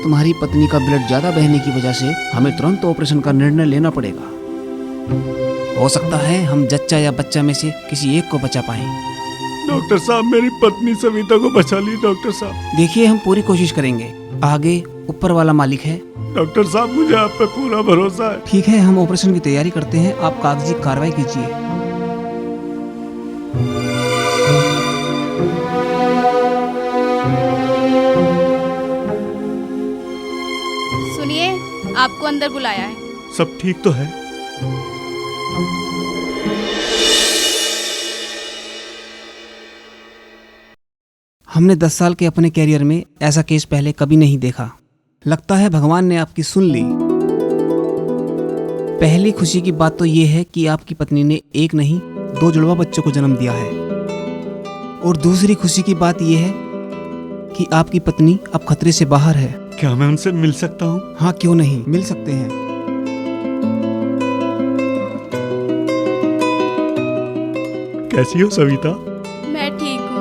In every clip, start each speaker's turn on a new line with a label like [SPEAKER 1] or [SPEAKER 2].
[SPEAKER 1] तुम्हारी पत्नी का ब्लड ज्यादा बहने की वजह से हमें तुरंत ऑपरेशन का निर्णय लेना पड़ेगा। हो सकता है हम जच्चा या बच्चा में से किसी एक को बचा पाएं।
[SPEAKER 2] डॉक्टर साहब, मेरी पत्नी सविता को बचा ली डॉक्टर साहब।
[SPEAKER 1] देखिए, हम पूरी कोशिश करेंगे, आगे ऊपर वाला मालिक है।
[SPEAKER 2] डॉक्टर साहब, मुझे आप पे पूरा भरोसा है।
[SPEAKER 1] ठीक है, हम ऑपरेशन की तैयारी करते हैं, आप कागजी कार्रवाई कीजिए।
[SPEAKER 3] सुनिए, आपको अंदर बुलाया है।
[SPEAKER 2] सब ठीक तो है?
[SPEAKER 1] हमने 10 साल के अपने कैरियर में ऐसा केस पहले कभी नहीं देखा। लगता है भगवान ने आपकी सुन ली। पहली खुशी की बात तो ये है कि आपकी पत्नी ने एक नहीं 2 जुड़वा बच्चों को जन्म दिया है। और दूसरी खुशी की बात यह है कि आपकी पत्नी अब खतरे से बाहर है।
[SPEAKER 2] क्या मैं उनसे मिल सकता हूँ?
[SPEAKER 1] हाँ, क्यों नहीं, मिल सकते हैं।
[SPEAKER 2] कैसी हो सविता?
[SPEAKER 3] मैं ठीक हूँ।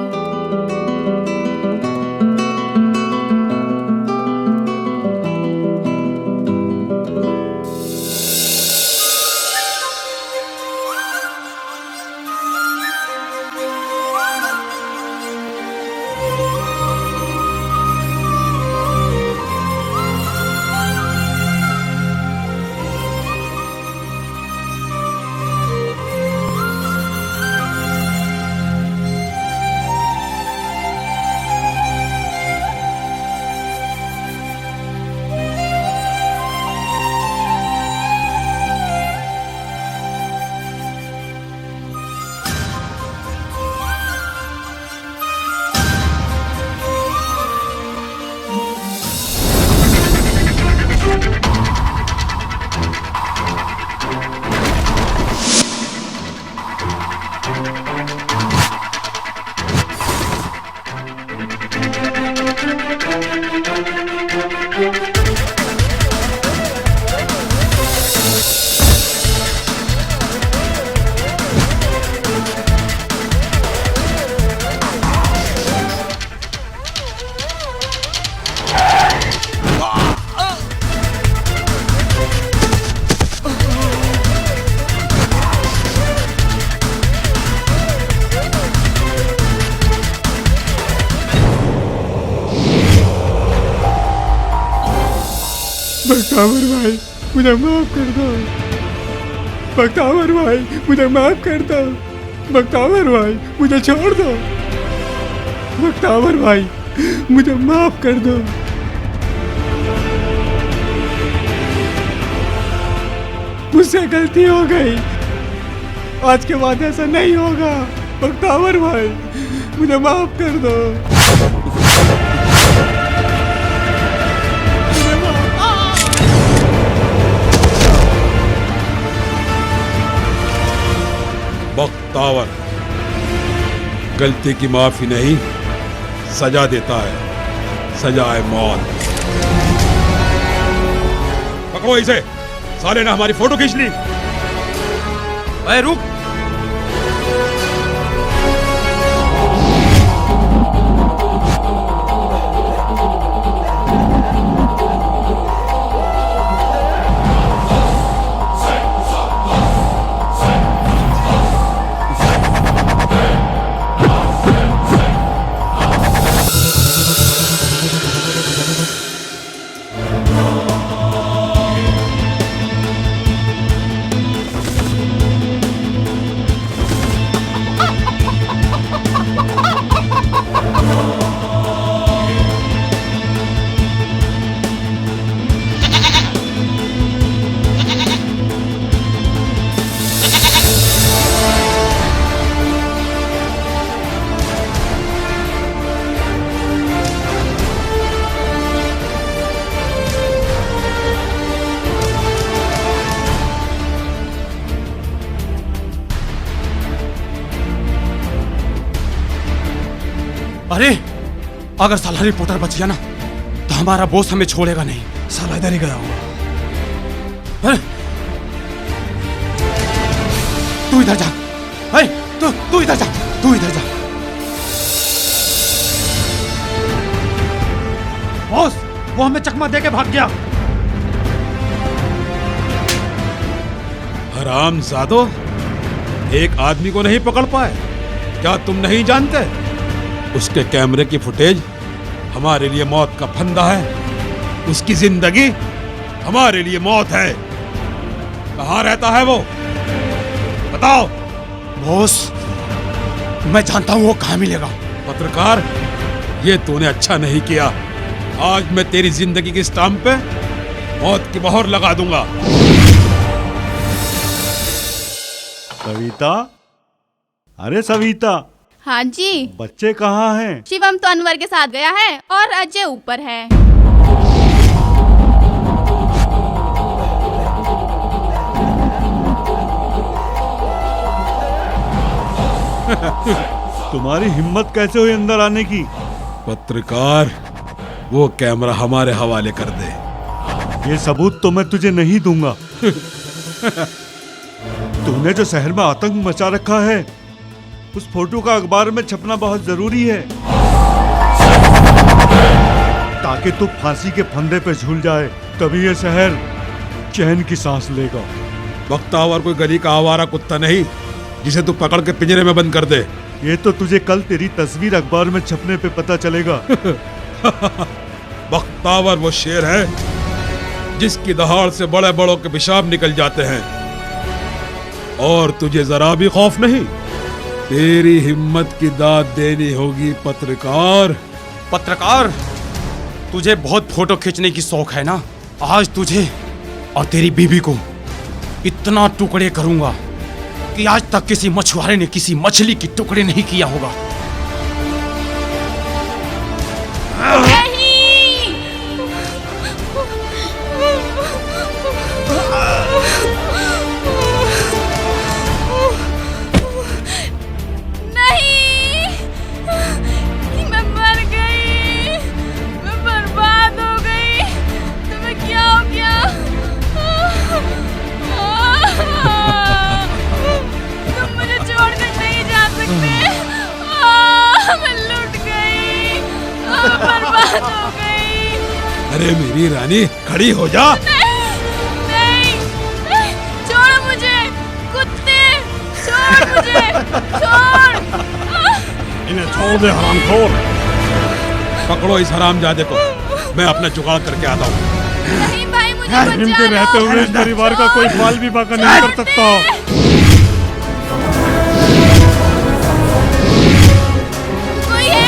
[SPEAKER 2] बख्तावर भाई, मुझे माफ कर दो। बख्तावर भाई, मुझे माफ कर दो। बख्तावर भाई, मुझे छोड़ दो। बख्तावर भाई, मुझे माफ कर दो। मुझसे गलती हो गई, आज के बाद ऐसा नहीं होगा। बख्तावर भाई, मुझे माफ कर दो।
[SPEAKER 4] बख्तावर गलती की माफी नहीं, सजा देता है, सजाए मौत। पकड़ो इसे, साले ने हमारी फोटो खींच ली।
[SPEAKER 5] अरे रुक, अरे अगर साला रिपोर्टर बच गया ना तो हमारा बॉस हमें छोड़ेगा नहीं। साला इधर ही गया होगा। तू इधर जा, तू इधर जा, तू इधर जा। बॉस वो हमें चकमा दे के भाग गया।
[SPEAKER 4] हरामजादो, एक आदमी को नहीं पकड़ पाए? क्या तुम नहीं जानते? उसके कैमरे की फुटेज हमारे लिए मौत का फंदा है, उसकी जिंदगी हमारे लिए मौत है। कहाँ रहता है वो, बताओ।
[SPEAKER 5] बॉस, मैं जानता हूँ वो कहाँ मिलेगा।
[SPEAKER 4] पत्रकार, ये तूने अच्छा नहीं किया। आज मैं तेरी जिंदगी की स्टाम्प पे मौत की मोहर लगा दूंगा।
[SPEAKER 6] सविता, अरे सविता,
[SPEAKER 3] हाँ जी।
[SPEAKER 6] बच्चे कहाँ हैं?
[SPEAKER 3] शिवम तो अनवर के साथ गया है और अजय ऊपर है।
[SPEAKER 6] तुम्हारी हिम्मत कैसे हुई अंदर आने की?
[SPEAKER 4] पत्रकार, वो कैमरा हमारे हवाले कर दे।
[SPEAKER 6] ये सबूत तो मैं तुझे नहीं दूंगा। तूने जो शहर में आतंक मचा रखा है, उस फोटो का अखबार में छपना बहुत जरूरी है, ताकि तू फांसी के फंदे पे झूल जाए। तभी ये शहर चैन की सांस लेगा।
[SPEAKER 4] बख्तावर कोई गली का आवारा कुत्ता नहीं जिसे तू पकड़ के पिंजरे में बंद कर दे।
[SPEAKER 6] ये तो तुझे कल तेरी तस्वीर अखबार में छपने पे पता चलेगा।
[SPEAKER 4] बख्तावर वो शेर है जिसकी दहाड़ से बड़े बड़ों के पेशाब निकल जाते हैं, और तुझे जरा भी खौफ नहीं। तेरी हिम्मत की दाद देनी होगी पत्रकार।
[SPEAKER 5] पत्रकार, तुझे बहुत फोटो खींचने की शौक है ना? आज तुझे और तेरी बीवी को इतना टुकड़े करूंगा कि आज तक किसी मछुआरे ने किसी मछली की टुकड़े नहीं किया होगा।
[SPEAKER 4] अरे मेरी रानी, खड़ी हो जा।
[SPEAKER 3] नहीं, छोड़ मुझे, कुत्ते, छोड़ मुझे, छोड़।
[SPEAKER 4] इन्हें छोड़ दे हरामखोर। पकड़ो इस हरामजादे को, मैं अपना जुगाड़ करके आता हूँ।
[SPEAKER 3] नहीं भाई, मुझे बचा लो।
[SPEAKER 6] इनके रहते हुए इस परिवार का कोई बाल भी बाका नहीं कर सकता।
[SPEAKER 3] कोई है?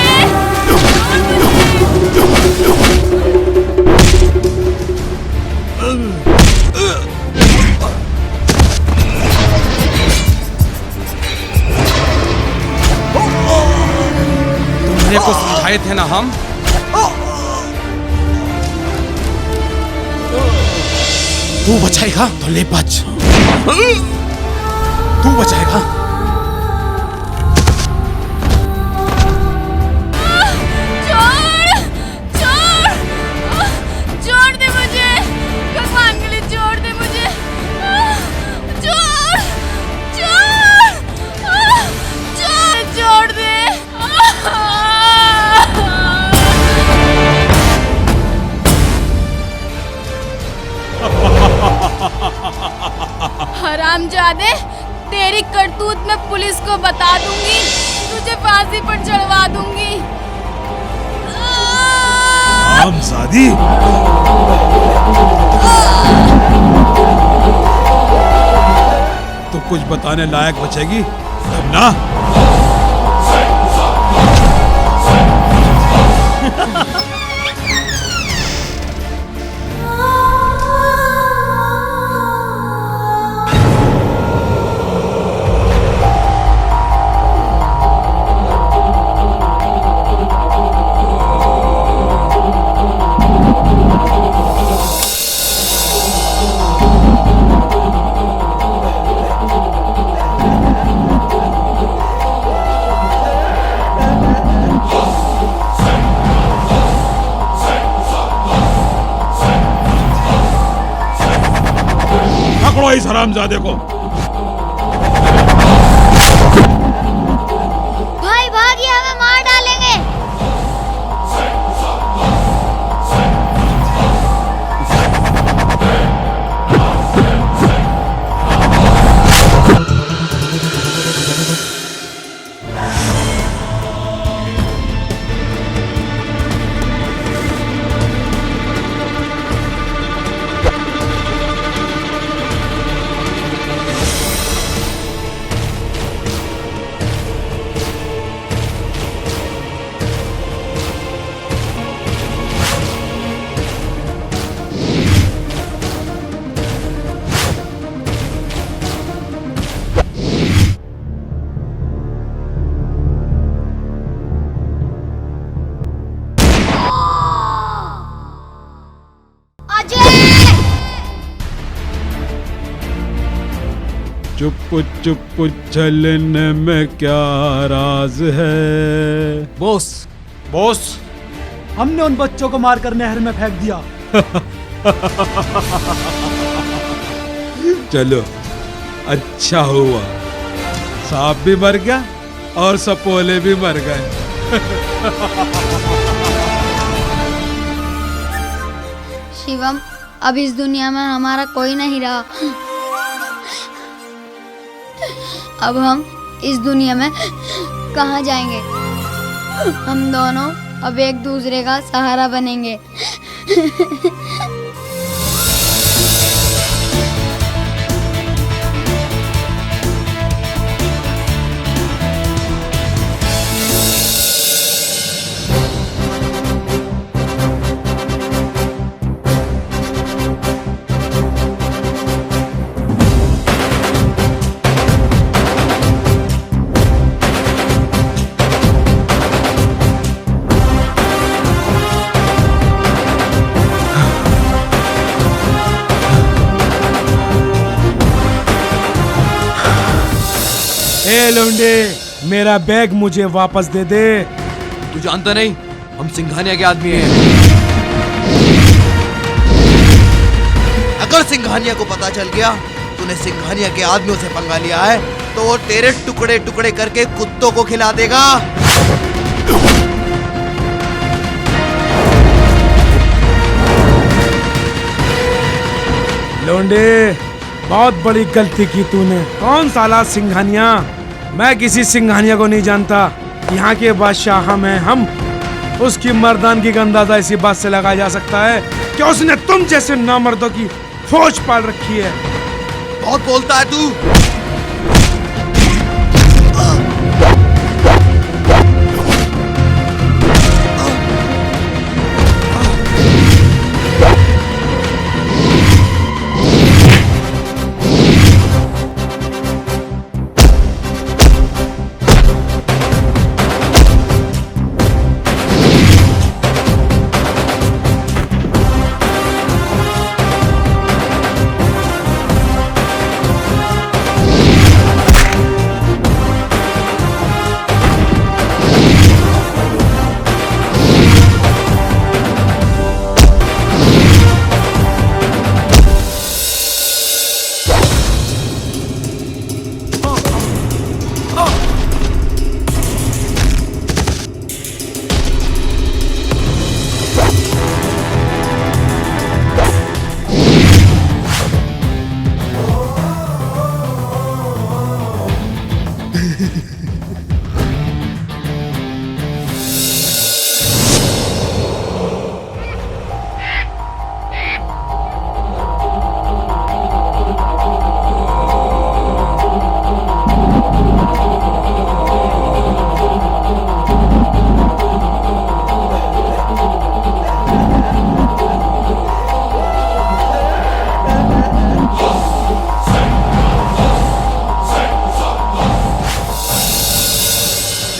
[SPEAKER 5] तुमने को समझाए थे ना हम। तू बचाएगा तो ले बच, तू बचाएगा।
[SPEAKER 3] छोड़ दे मुझे, भगवान के लिए छोड़ दे मुझे। छोड़ दे। हरामजादे, तेरी करतूत मैं पुलिस को बता दूंगी, तुझे फांसी पर चढ़वा दूंगी।
[SPEAKER 4] हरामजादी, तो कुछ बताने लायक बचेगी तब ना। पकड़ो इस हरामजादे को।
[SPEAKER 7] भाई भागिए, हमें मार डालेंगे।
[SPEAKER 4] चुप चुप चलने में क्या राज है।
[SPEAKER 1] बॉस,
[SPEAKER 5] बॉस,
[SPEAKER 2] हमने उन बच्चों को मारकर नहर में फेंक दिया।
[SPEAKER 4] चलो अच्छा हुआ, सांप भी मर गया और सपोले भी मर गए।
[SPEAKER 7] शिवम, अब इस दुनिया में हमारा कोई नहीं रहा। अब हम इस दुनिया में कहाँ जाएंगे? हम दोनों अब एक दूसरे का सहारा बनेंगे।
[SPEAKER 5] ए लौंडे, मेरा बैग मुझे वापस दे दे।
[SPEAKER 8] तू जानता नहीं हम सिंघानिया के आदमी हैं। अगर सिंघानिया को पता चल गया तूने सिंघानिया के आदमियों से पंगा लिया है तो वो तेरे टुकड़े टुकड़े करके कुत्तों को खिला देगा।
[SPEAKER 5] लौंडे, बहुत बड़ी गलती की तूने। कौन साला सिंघानिया? मैं किसी सिंघानिया को नहीं जानता। यहाँ के बादशाह हम हैं, हम। उसकी मर्दानगी का अंदाजा इसी बात से लगाया जा सकता है कि उसने तुम जैसे नामर्दों की फौज पाल रखी है।
[SPEAKER 8] बहुत बोलता है तू।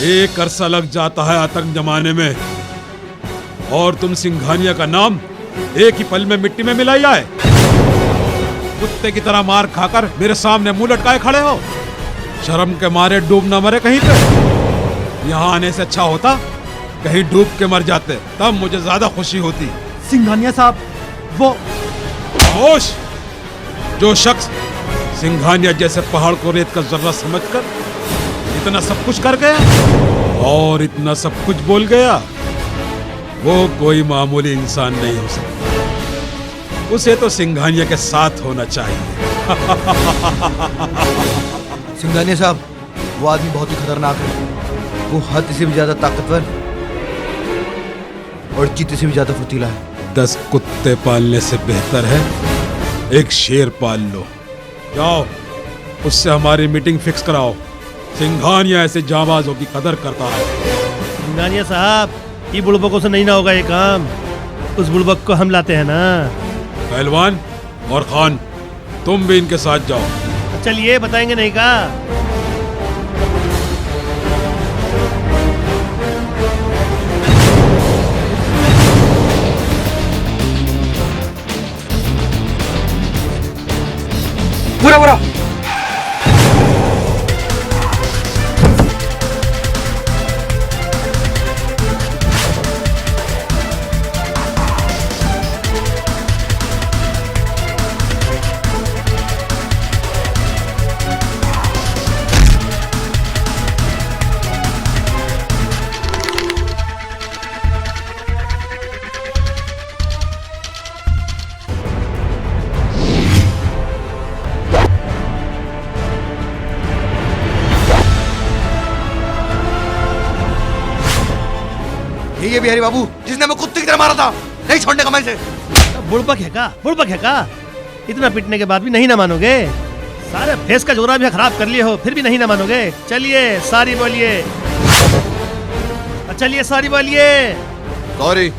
[SPEAKER 4] एक अरसा लग जाता है आतंक जमाने में और तुम सिंघानिया का नाम एक ही पल में मिट्टी में मिलाई आए। कुत्ते की तरह मार खाकर मेरे सामने मुंह लटकाए खड़े हो। शर्म के मारे डूब न मरे कहीं पे। यहाँ आने से अच्छा होता कहीं डूब के मर जाते, तब मुझे ज्यादा खुशी होती।
[SPEAKER 2] सिंघानिया साहब, वो
[SPEAKER 4] खामोश! जो शख्स सिंघानिया जैसे पहाड़ को रेत का जर्रा समझकर इतना सब कुछ कर गया और इतना सब कुछ बोल गया, वो कोई मामूली इंसान नहीं हो सकता। उसे तो सिंघानिया के साथ होना चाहिए।
[SPEAKER 8] सिंघानिया साहब, वो आदमी बहुत ही खतरनाक है। वो हद से भी ज्यादा ताकतवर और चीते से भी ज्यादा फुर्तीला है।
[SPEAKER 4] 10 कुत्ते पालने से बेहतर है एक शेर पाल लो। जाओ उससे हमारी मीटिंग फिक्स कराओ। सिंघानिया ऐसे जाबाजों की कदर करता है।
[SPEAKER 9] सिंघानिया साहब, ये बुड़बकों से नहीं ना होगा ये काम। उस बुड़बक को हम लाते हैं ना।
[SPEAKER 4] पहलवान और खान, तुम भी इनके साथ जाओ।
[SPEAKER 9] चलिए, बताएंगे नहीं का।
[SPEAKER 5] पूरा पूरा
[SPEAKER 8] ये बिहारी बाबू जिसने मैं कुत्ते की तरह मारा था, नहीं छोड़ने का मैं इसे।
[SPEAKER 9] बुड़बक है का? इतना पिटने के बाद भी नहीं ना मानोगे? सारे फेस का जोरा भी खराब कर लिए हो, फिर भी नहीं ना मानोगे? चलिए सारी बोलिए, चलिए सारी बोलिए।
[SPEAKER 8] सॉरी।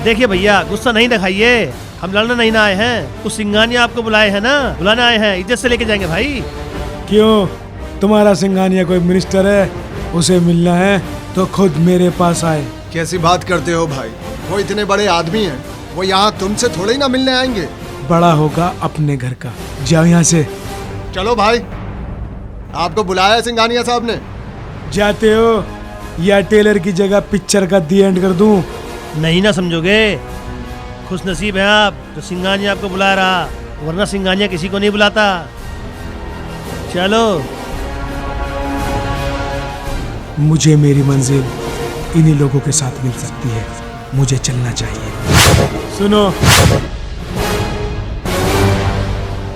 [SPEAKER 9] देखिए भैया, गुस्सा नहीं दिखाइए, हम लड़ने नहीं ना आए हैं। कुछ सिंघानिया आपको बुलाए हैं ना, बुलाने आए हैं, इज्जत से लेके जाएंगे भाई।
[SPEAKER 2] क्यों, तुम्हारा सिंघानिया कोई मिनिस्टर है? उसे मिलना है तो खुद मेरे पास आए।
[SPEAKER 10] कैसी बात करते हो भाई? वो इतने बड़े आदमी हैं, वो यहाँ तुमसे थोड़े ही ना मिलने आएंगे।
[SPEAKER 2] बड़ा होगा अपने घर का, जाओ यहाँ से।
[SPEAKER 10] चलो भाई, आपको बुलाया है सिंघानिया साहब ने।
[SPEAKER 2] जाते हो या टेलर की जगह पिक्चर का दी एंड कर दूं?
[SPEAKER 9] नहीं ना समझोगे? खुश नसीब है आप जो सिंघानिया आपको बुला रहा, वरना सिंघानिया किसी को नहीं बुलाता। चलो।
[SPEAKER 2] मुझे मेरी मंजिल इन्हीं लोगों के साथ मिल सकती है, मुझे चलना चाहिए। सुनो,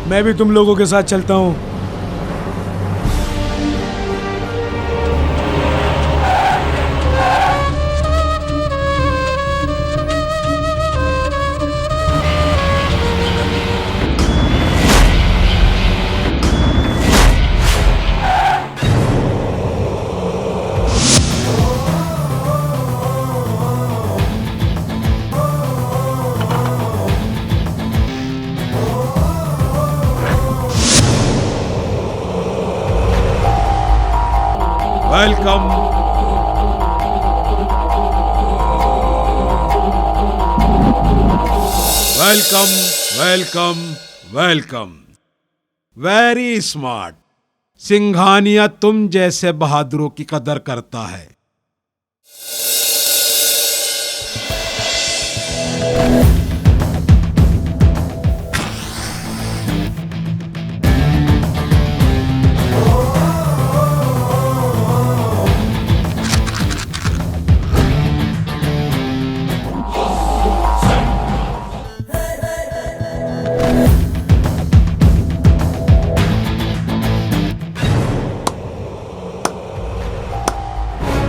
[SPEAKER 2] मैं भी तुम लोगों के साथ चलता हूँ।
[SPEAKER 4] Welcome. Welcome welcome welcome. Very smart. Singhania तुम जैसे बहादुरों की कदर करता है।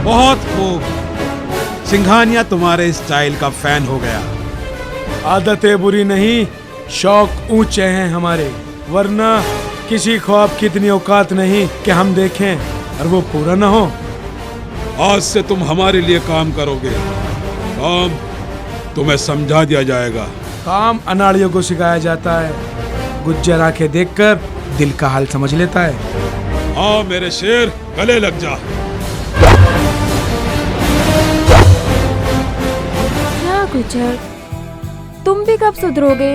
[SPEAKER 4] बहुत खूब, सिंघानिया तुम्हारे स्टाइल का फैन हो गया।
[SPEAKER 2] आदतें बुरी नहीं, शौक ऊंचे हैं हमारे, वरना किसी ख्वाब की इतनी औकात नहीं कि हम देखें और वो पूरा ना हो।
[SPEAKER 4] आज से तुम हमारे लिए काम करोगे, काम तुम्हें समझा दिया जाएगा।
[SPEAKER 2] काम अनाड़ियों को सिखाया जाता है, गुज्जर आंखें देखकर दिल का हाल समझ लेता है।
[SPEAKER 4] हाँ मेरे शेर, गले लग जा।
[SPEAKER 3] गुज्जर, तुम भी कब सुधरोगे?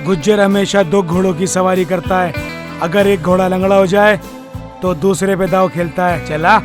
[SPEAKER 2] गुज्जर हमेशा 2 घोड़ों की सवारी करता है, अगर एक घोड़ा लंगड़ा हो जाए तो दूसरे पे दाव खेलता है। चला।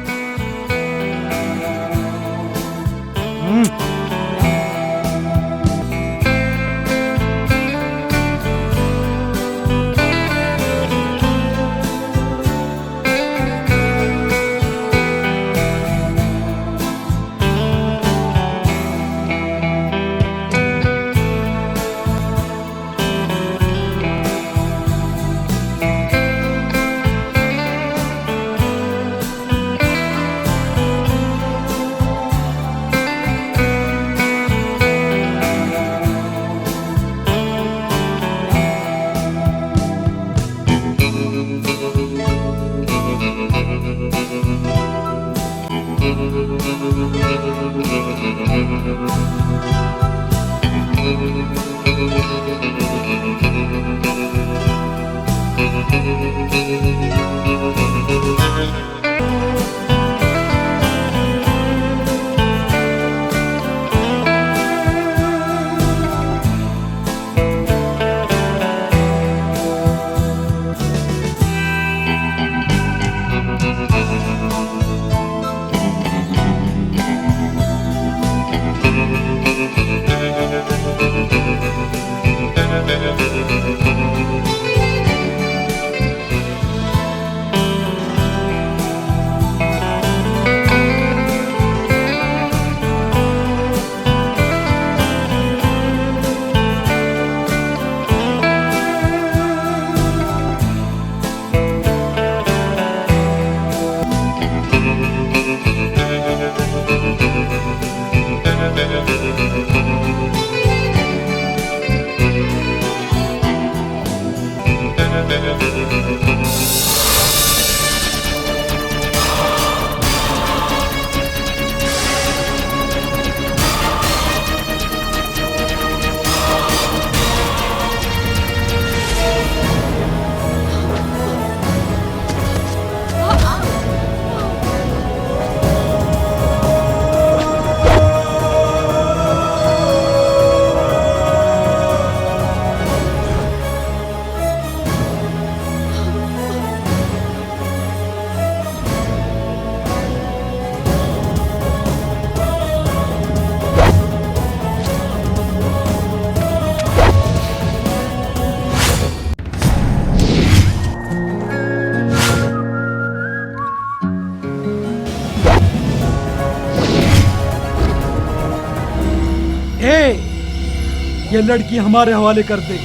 [SPEAKER 2] ये लड़की हमारे हवाले कर दे।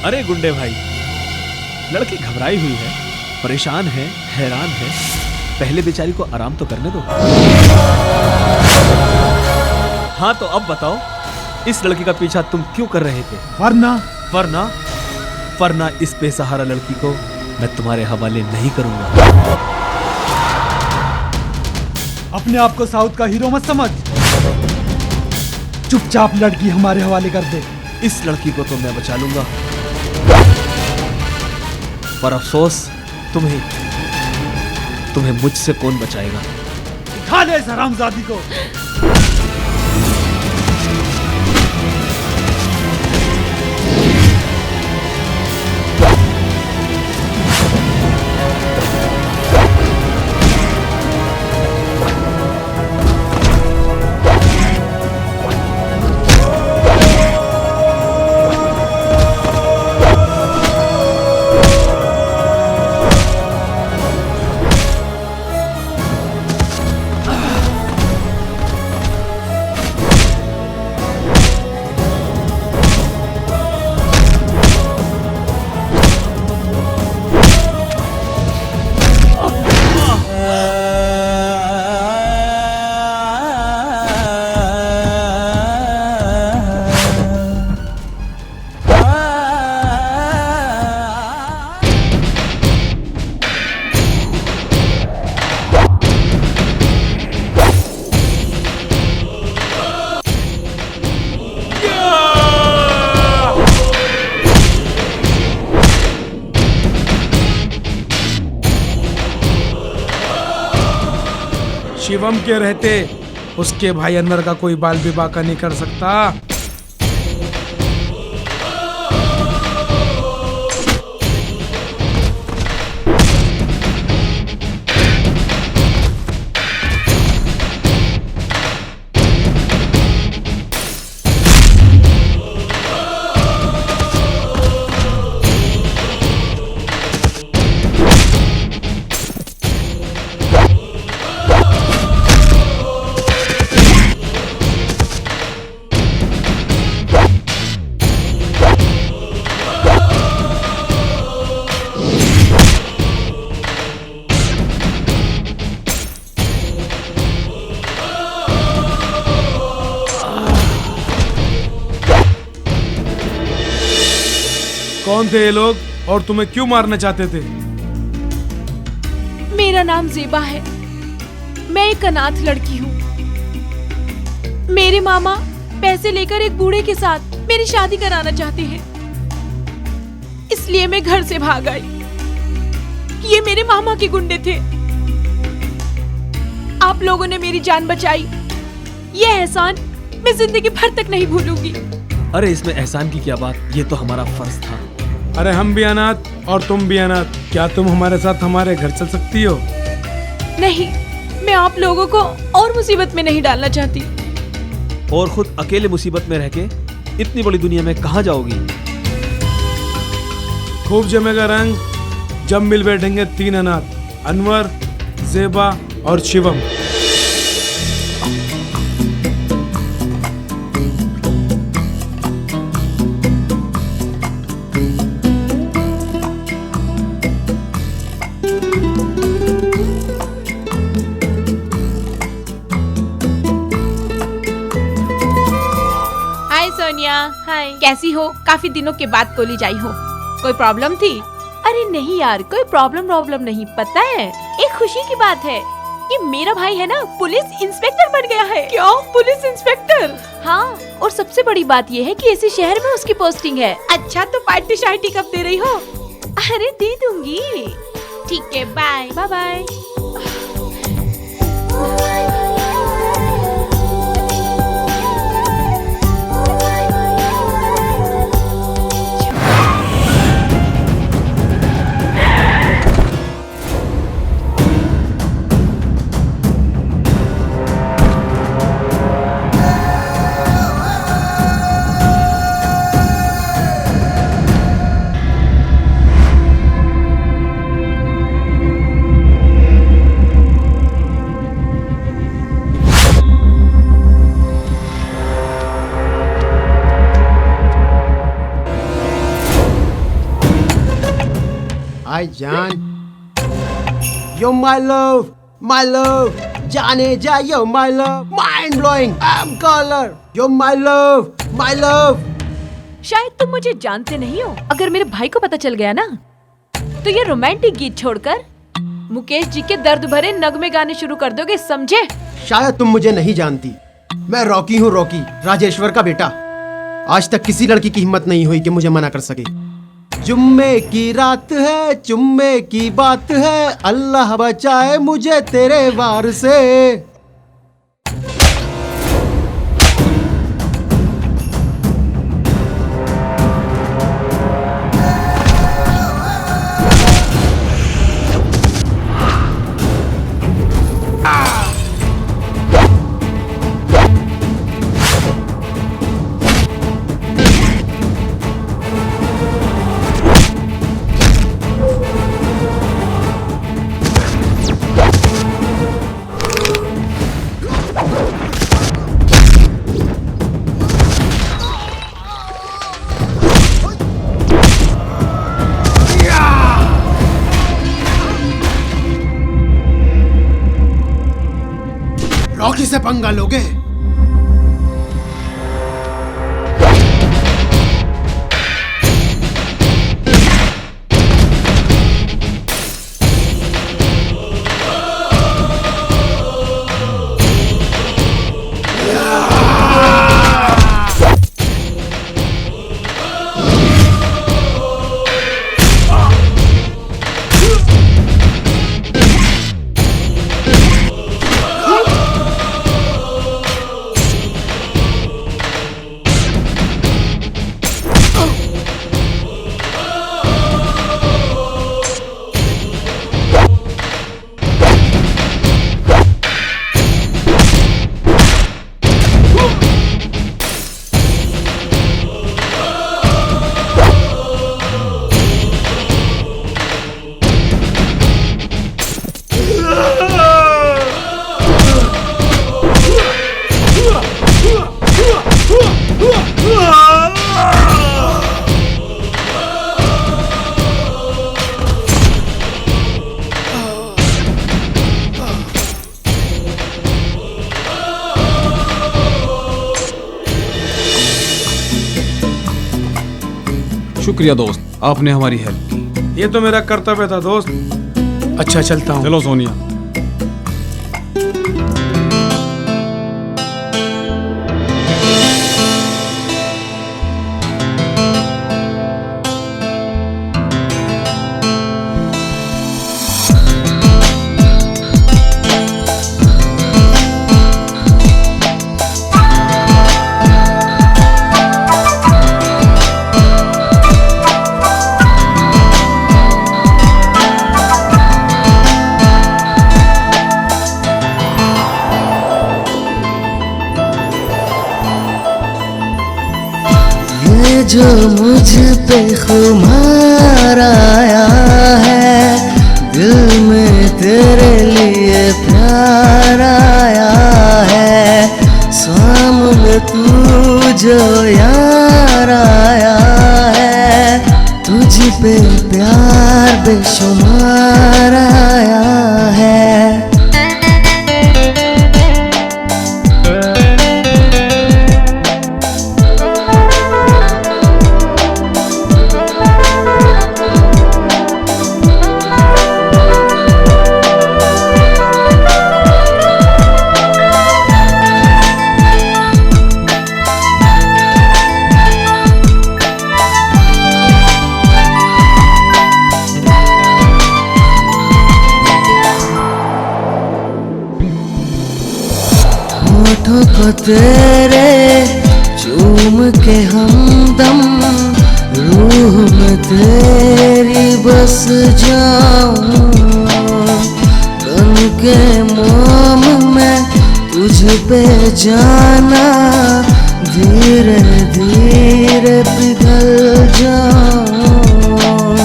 [SPEAKER 9] अरे गुंडे भाई, लड़की घबराई हुई है, परेशान है, हैरान है, पहले बेचारी को आराम तो करने दो। हाँ तो अब बताओ, इस लड़की का पीछा तुम क्यों कर रहे थे? वरना इस बेसहारा लड़की को मैं तुम्हारे हवाले नहीं करूंगा।
[SPEAKER 2] अपने आप को साउथ का हीरो मत समझ, चुपचाप लड़की हमारे हवाले कर दे।
[SPEAKER 9] इस लड़की को तो मैं बचा लूंगा, पर अफसोस तुम्हें मुझसे कौन बचाएगा?
[SPEAKER 2] खा ले इस हरामजादी को।
[SPEAKER 11] शिवम के रहते उसके भाई अनवर का कोई बाल विवाह का नहीं कर सकता। कौन थे ये लोग और तुम्हें क्यों मारना चाहते थे?
[SPEAKER 3] मेरा नाम जेबा है, मैं एक अनाथ लड़की हूँ। मेरे मामा पैसे लेकर एक बूढ़े के साथ मेरी शादी कराना चाहते हैं, इसलिए मैं घर से भाग आई। ये मेरे मामा के गुंडे थे। आप लोगों ने मेरी जान बचाई, ये एहसान मैं जिंदगी भर तक नहीं भूलूंगी।
[SPEAKER 9] अरे इसमें एहसान की क्या बात, ये तो हमारा फर्ज था।
[SPEAKER 11] अरे हम भी अनाथ और तुम भी अनाथ, क्या तुम हमारे साथ हमारे घर चल सकती हो?
[SPEAKER 3] नहीं, मैं आप लोगों को और मुसीबत में नहीं डालना चाहती।
[SPEAKER 9] और खुद अकेले मुसीबत में रह के इतनी बड़ी दुनिया में कहाँ जाओगी?
[SPEAKER 11] खूब जमेगा रंग जब मिल बैठेंगे तीन अनाथ, अनवर, जेबा और शिवम।
[SPEAKER 3] हाय सोनिया, हाय, कैसी हो? काफी दिनों के बाद कोली जाई हो, कोई प्रॉब्लम थी? अरे नहीं यार, कोई प्रॉब्लम नहीं, पता है एक खुशी की बात है कि मेरा भाई है ना पुलिस इंस्पेक्टर बन गया है। क्या पुलिस इंस्पेक्टर? हाँ, और सबसे बड़ी बात ये है कि इसी शहर में उसकी पोस्टिंग है। अच्छा तो पार्टी शार्टी कब दे रही हो? अरे दे दूंगी। ठीक है, bye bye bye.
[SPEAKER 12] Hi, John. You're my love, जाने जा, you're my love, mind blowing, I'm color, you're my love.
[SPEAKER 3] शायद तुम मुझे जानते नहीं हो। अगर मेरे भाई को पता चल गया ना, तो ये रोमांटिक गीत छोड़कर मुकेश जी के दर्द भरे नगमे गाने शुरू कर दोगे, समझे?
[SPEAKER 12] शायद तुम मुझे नहीं जानती, मैं रॉकी हूँ, रॉकी, राजेश्वर का बेटा। आज तक किसी लड़की की हिम्मत नहीं हुई कि मुझे मना कर सके। जुम्मे की रात है, जुम्मे की बात है, अल्लाह बचाए मुझे तेरे वार से। रॉकी से पंगा लोगे?
[SPEAKER 13] शुक्रिया दोस्त, आपने हमारी हेल्प की।
[SPEAKER 11] ये तो मेरा कर्तव्य था दोस्त। अच्छा चलता हूँ।
[SPEAKER 13] चलो सोनिया।
[SPEAKER 14] जो मुझ पे खुमार आया है, दिल में तेरे लिए प्यार आया है, सामने तू जो यार आया है, तुझ पे प्यार बेशुमार आया है। को तेरे चूम के हमदम रूह में तेरी बस जाऊं बन के मोम में तुझ पे जाना धीरे धीरे पिघल जाऊं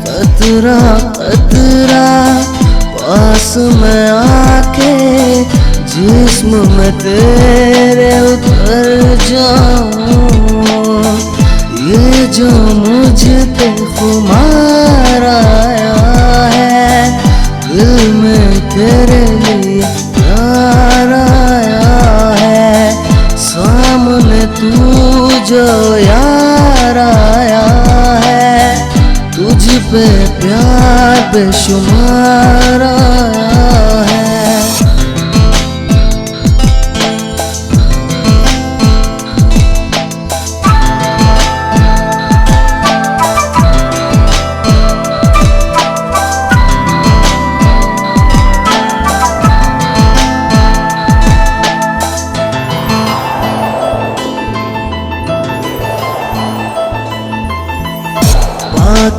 [SPEAKER 14] कतरा कतरा पास में आके जिस्म में तेरे उतर जाऊं ये जो मुझ पे खुमार आया है दिल में तेरे लिए प्यार आया है सामने तू जो यार आया है तुझ पे प्यार बेशुमार आया है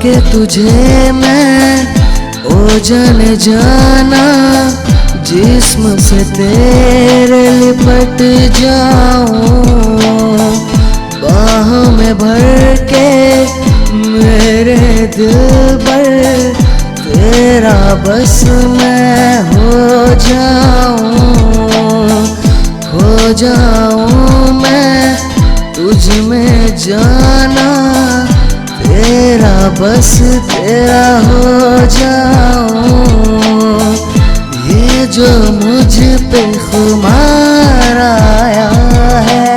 [SPEAKER 14] के तुझे मैं ओ जाने जाना जिस्म से तेरे लिपट जाऊं बाहों में भर के मेरे दिल पर तेरा बस मैं हो जाऊं मैं तुझ में जाना तेरा बस तेरा हो जाऊं ये जो मुझ पे खुमार आया है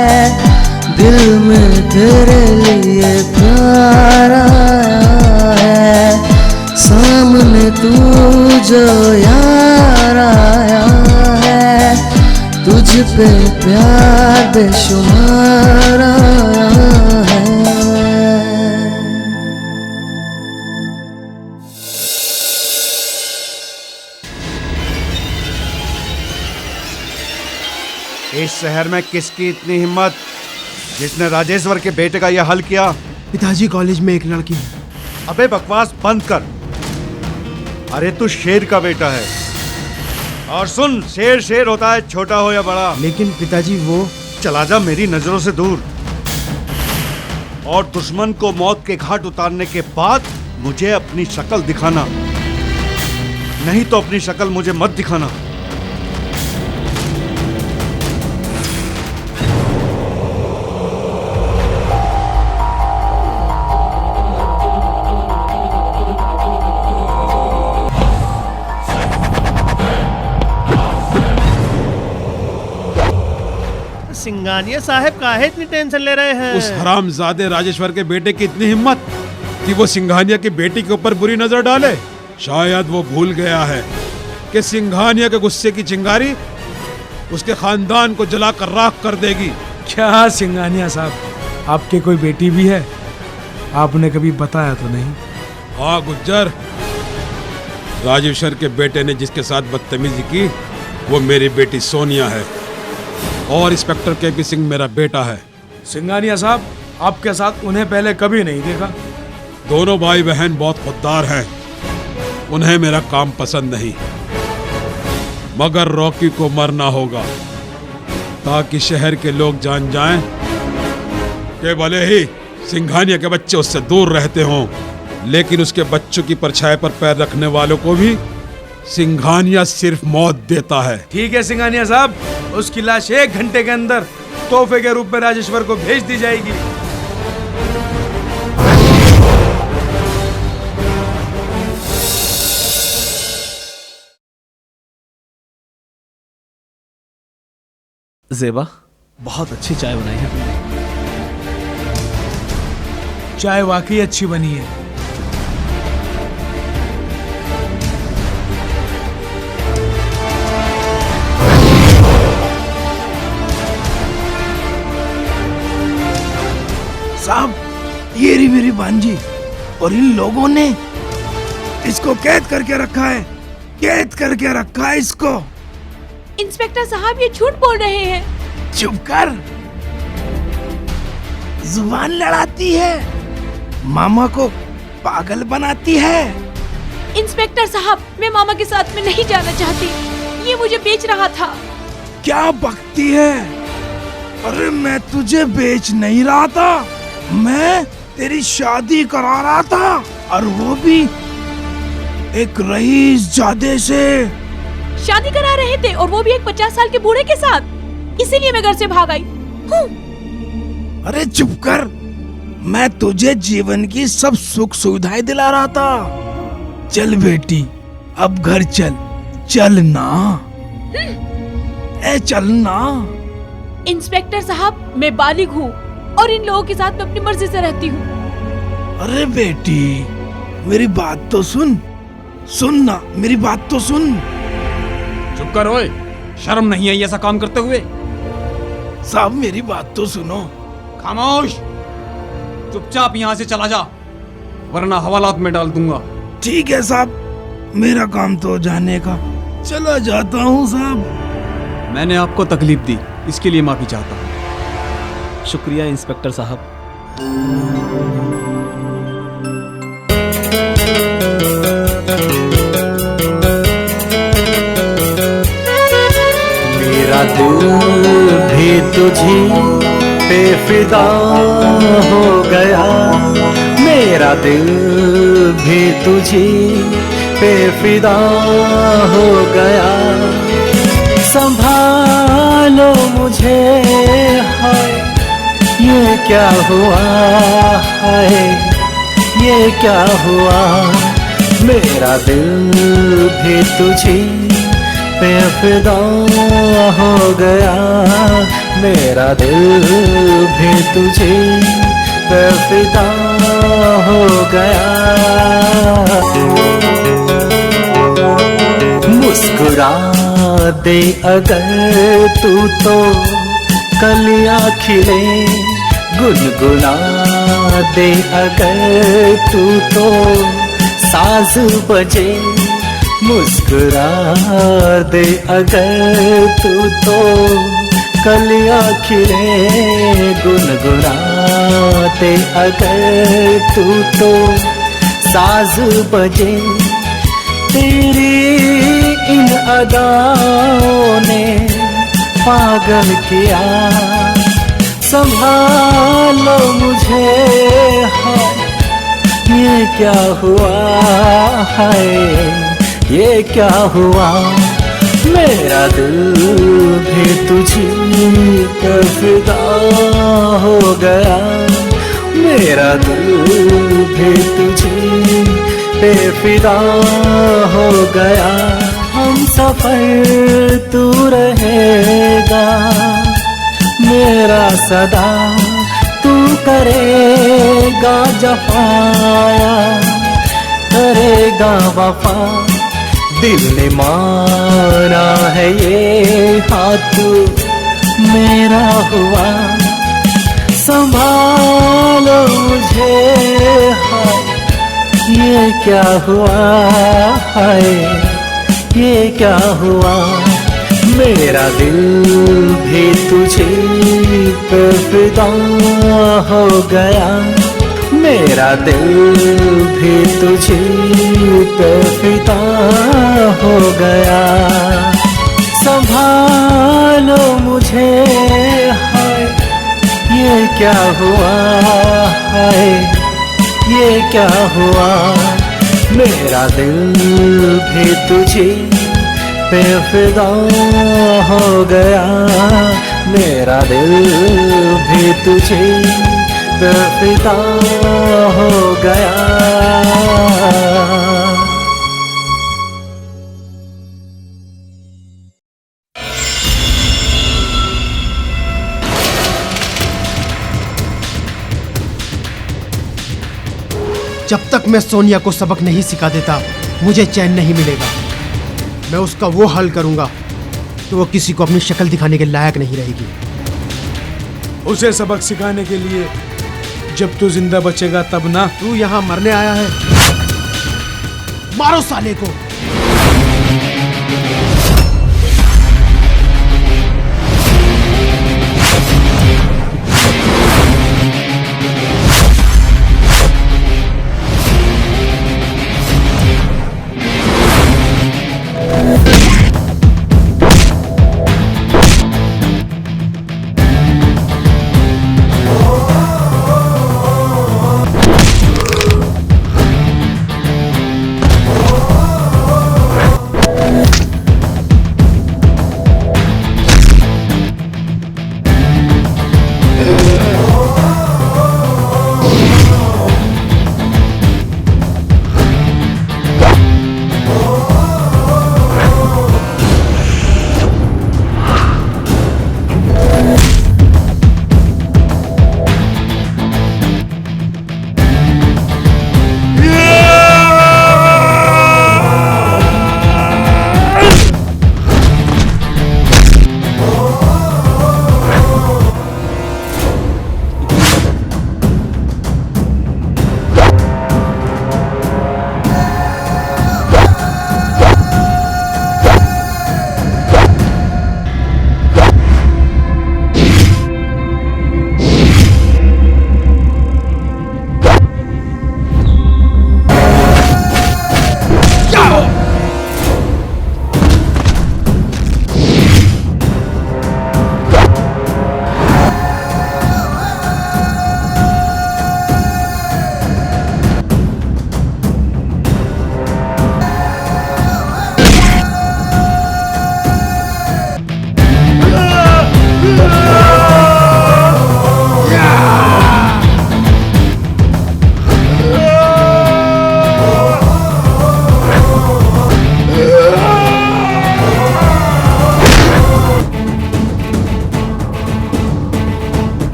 [SPEAKER 14] दिल में तेरे लिए प्यार आया है सामने तू जो यार आया है तुझ पे प्यार बेशुमार आया है
[SPEAKER 6] इस शहर में किसकी इतनी हिम्मत जिसने राजेश्वर के बेटे का यह हल किया?
[SPEAKER 12] पिताजी कॉलेज में एक लड़की है।
[SPEAKER 6] अबे बकवास बंद कर। अरे तू शेर का बेटा है और सुन शेर शेर होता है छोटा हो या बड़ा।
[SPEAKER 12] लेकिन पिताजी वो
[SPEAKER 6] चला जा मेरी नजरों से दूर और दुश्मन को मौत के घाट उतारने के बाद मुझे अपनी शक्ल दिखाना नहीं तो अपनी शक्ल मुझे मत दिखाना।
[SPEAKER 9] सिंघानिया साहब काहे इतनी टेंशन ले रहे हैं?
[SPEAKER 4] उस हरामजादे राजेश्वर के बेटे की इतनी हिम्मत कि वो सिंघानिया की बेटी के ऊपर बुरी नजर डाले। शायद वो भूल गया है कि सिंघानिया के गुस्से की चिंगारी उसके खानदान को जलाकर राख कर देगी।
[SPEAKER 11] क्या सिंघानिया साहब, आपके कोई बेटी भी है? आपने कभी बताया तो नहीं।
[SPEAKER 4] हाँ गुज्जर, राजेश्वर के बेटे ने जिसके साथ बदतमीजी की वो मेरी बेटी सोनिया है और इंस्पेक्टर केपी सिंह मेरा बेटा है।
[SPEAKER 11] सिंघानिया साहब, आपके साथ उन्हें पहले कभी नहीं देखा।
[SPEAKER 4] दोनों भाई बहन बहुत खुददार हैं। उन्हें मेरा काम पसंद नहीं, मगर रॉकी को मरना होगा ताकि शहर के लोग जान जाएं कि भले ही सिंघानिया के बच्चे उससे दूर रहते हों, लेकिन उसके बच्चों की परछाई पर पैर रखने वालों को भी सिंघानिया सिर्फ मौत देता है।
[SPEAKER 11] ठीक है सिंघानिया साहब, उसकी लाश 1 घंटे के अंदर तोहफे के रूप में राजेश्वर को भेज दी जाएगी।
[SPEAKER 1] ज़ेबा, बहुत अच्छी चाय बनाई है तुमने।
[SPEAKER 11] चाय वाकई अच्छी बनी है।
[SPEAKER 15] साहब, ये रही मेरी भांजी और इन लोगों ने इसको कैद करके रखा है। कैद करके रखा है इसको।
[SPEAKER 3] इंस्पेक्टर साहब, ये झूठ बोल रहे हैं।
[SPEAKER 15] चुप कर। जुबान लड़ाती है, मामा को पागल बनाती है।
[SPEAKER 3] इंस्पेक्टर साहब, मैं मामा के साथ में नहीं जाना चाहती। ये मुझे बेच रहा था।
[SPEAKER 15] क्या बकती है? अरे मैं तुझे बेच नहीं रहा था, मैं तेरी शादी करा रहा था, और वो भी एक रईस जादे से।
[SPEAKER 3] शादी करा रहे थे, और वो भी एक 50 साल के बूढ़े के साथ। इसीलिए मैं घर से भाग आई।
[SPEAKER 15] अरे चुप कर, मैं तुझे जीवन की सब सुख सुविधाएं दिला रहा था। चल बेटी, अब घर चल। चल ना, चल ना।
[SPEAKER 3] इंस्पेक्टर साहब, मैं बालिग हूँ और इन लोगों के साथ में अपनी मर्जी से रहती हूँ।
[SPEAKER 15] अरे बेटी, मेरी बात तो सुन। सुन ना, मेरी बात तो सुन।
[SPEAKER 13] चुप कर ओए, शर्म नहीं है ऐसा काम करते हुए?
[SPEAKER 15] साहब मेरी बात तो सुनो।
[SPEAKER 13] खामोश, चुपचाप यहाँ से चला जा, वरना हवालात में डाल दूंगा।
[SPEAKER 15] ठीक है साहब, मेरा काम तो जाने का, चला जाता हूँ साहब।
[SPEAKER 13] मैंने आपको तकलीफ दी, इसके लिए माफी चाहता हूँ।
[SPEAKER 16] शुक्रिया इंस्पेक्टर साहब।
[SPEAKER 14] मेरा दिल भी तुझी पे फिदा हो गया, मेरा दिल भी तुझी पे फिदा हो गया। संभालो मुझे, हाय ये क्या हुआ, हाय ये क्या हुआ। मेरा दिल भी तुझी पे फिदा हो गया, मेरा दिल भी तुझी पे फिदा हो गया। मुस्कुरा दे अगर तू तो कलियां खिले, गुनगुना दे अगर तू तो साज बजे। मुस्कुरा दे अगर तू तो कलियां खिले, गुनगुना दे अगर तू तो साज बजे। तेरी इन अदाओं ने पागल किया, संभालो मुझे, हाय ये क्या हुआ, हाय ये क्या हुआ। मेरा दिल भी तुझी पे फिदा हो गया, मेरा दिल भी तुझी पे फिदा हो गया। हम सफर तू रहेगा मेरा सदा, तू करेगा जफाया, करेगा वफा। दिल ने माना है ये हाथ मेरा हुआ, संभालो मुझे, हाय ये क्या हुआ, हाय ये क्या हुआ। मेरा दिल भी तुझे पे फिदा हो गया, मेरा दिल भी तुझे पे फिदा हो गया। संभालो मुझे, हाय ये क्या हुआ, हाय ये क्या हुआ। मेरा दिल भी तुझे पे फिदा हो गया, मेरा दिल भी तुझे पे फिदा हो गया।
[SPEAKER 12] जब तक मैं सोनिया को सबक नहीं सिखा देता मुझे चैन नहीं मिलेगा। मैं उसका वो हाल करूंगा तो वो किसी को अपनी शक्ल दिखाने के लायक नहीं रहेगी।
[SPEAKER 11] उसे सबक सिखाने के लिए जब तू जिंदा बचेगा तब ना।
[SPEAKER 12] तू यहाँ मरने आया है, मारो साले को।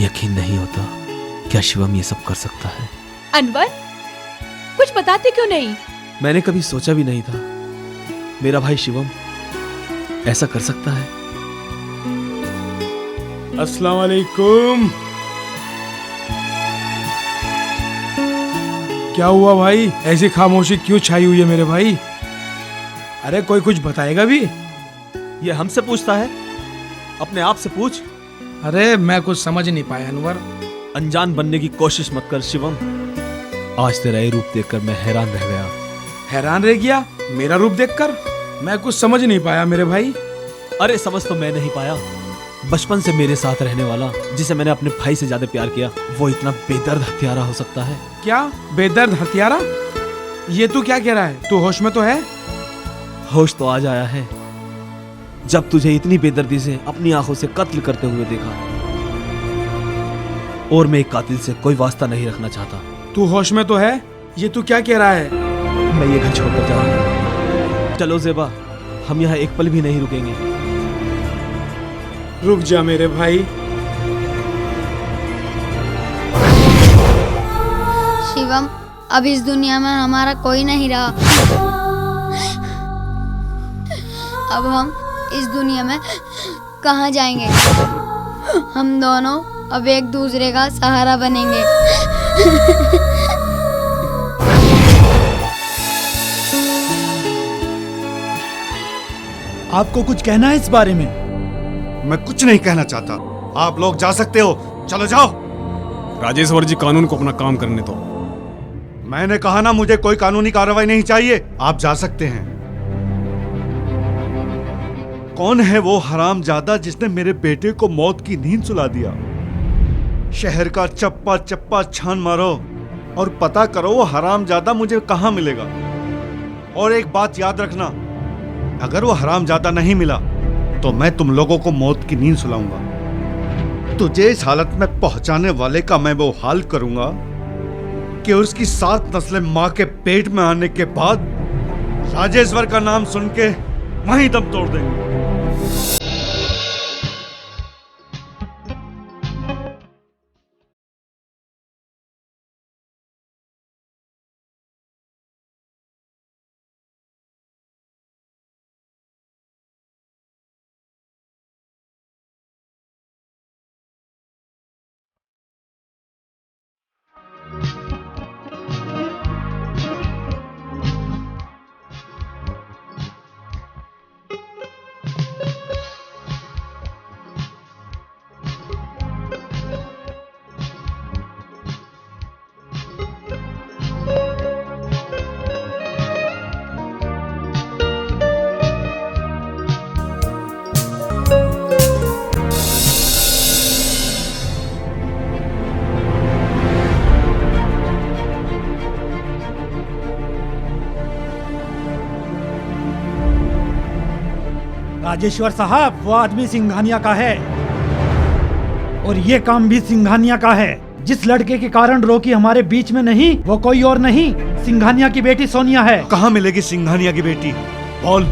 [SPEAKER 16] यकीन नहीं होता क्या शिवम ये सब कर सकता है।
[SPEAKER 3] अनवर, कुछ बताते क्यों नहीं?
[SPEAKER 16] मैंने कभी सोचा भी नहीं था मेरा भाई शिवम ऐसा कर सकता है।
[SPEAKER 11] अस्सलाम वालेकुम। क्या हुआ भाई, ऐसी खामोशी क्यों छाई हुई है मेरे भाई? अरे कोई कुछ बताएगा भी?
[SPEAKER 16] ये हमसे पूछता है, अपने आप से पूछ।
[SPEAKER 11] अरे मैं कुछ समझ नहीं पाया अनवर।
[SPEAKER 16] अनजान बनने की कोशिश मत कर शिवम। आज तेरा ये रूप देखकर मैं हैरान रह गया।
[SPEAKER 11] हैरान रह गया मेरा रूप देखकर? मैं कुछ समझ नहीं पाया मेरे भाई।
[SPEAKER 16] अरे समझ तो मैं नहीं पाया, बचपन से मेरे साथ रहने वाला, जिसे मैंने अपने भाई से ज्यादा प्यार किया, वो इतना बेदर्द हत्यारा हो सकता है?
[SPEAKER 11] क्या बेदर्द हत्यारा? ये तू क्या कह रहा है? तू होश में तो है?
[SPEAKER 16] होश तो आज आया है जब तुझे इतनी बेदर्दी से अपनी आंखों से कत्ल करते हुए देखा। और मैं एक कातिल से कोई वास्ता नहीं रखना चाहता।
[SPEAKER 11] तू होश में तो है? ये तू क्या कह रहा है?
[SPEAKER 16] मैं ये घर छोड़कर जा रहा हूं। चलो ज़ेबा, हम यहाँ एक पल भी नहीं रुकेंगे।
[SPEAKER 11] रुक जा मेरे भाई।
[SPEAKER 7] शिवम, अब इस दुनिया में हमारा कोई नहीं रहा। अब हम इस दुनिया में कहाँ जाएंगे? हम दोनों अब एक दूसरे का सहारा बनेंगे।
[SPEAKER 15] आपको कुछ कहना है इस बारे में?
[SPEAKER 6] मैं कुछ नहीं कहना चाहता। आप लोग जा सकते हो, चलो जाओ।
[SPEAKER 5] राजेश्वर जी, कानून को अपना काम करने दो।
[SPEAKER 6] मैंने कहा ना, मुझे कोई कानूनी कार्रवाई नहीं चाहिए। आप जा सकते हैं। कौन है वो हरामजादा जिसने मेरे बेटे को मौत की नींद सुला दिया? शहर का चप्पा चप्पा छान मारो और पता करो वो हरामजादा मुझे कहां मिलेगा। और एक बात याद रखना, अगर वो हरामजादा नहीं मिला तो मैं तुम लोगों को मौत की नींद सुलाऊंगा। तुझे इस हालत में पहुंचाने वाले का मैं वो हाल करूंगा कि उसकी 7 नस्लें मां के पेट में आने के बाद राजेश्वर का नाम सुन के वहीं दम तोड़ देंगे।
[SPEAKER 15] राजेश्वर साहब, वो आदमी सिंघानिया का है और ये काम भी सिंघानिया का है। जिस लड़के के कारण रॉकी हमारे बीच में नहीं, वो कोई और नहीं, सिंघानिया की बेटी सोनिया है।
[SPEAKER 6] कहाँ मिलेगी सिंघानिया की बेटी? बोल।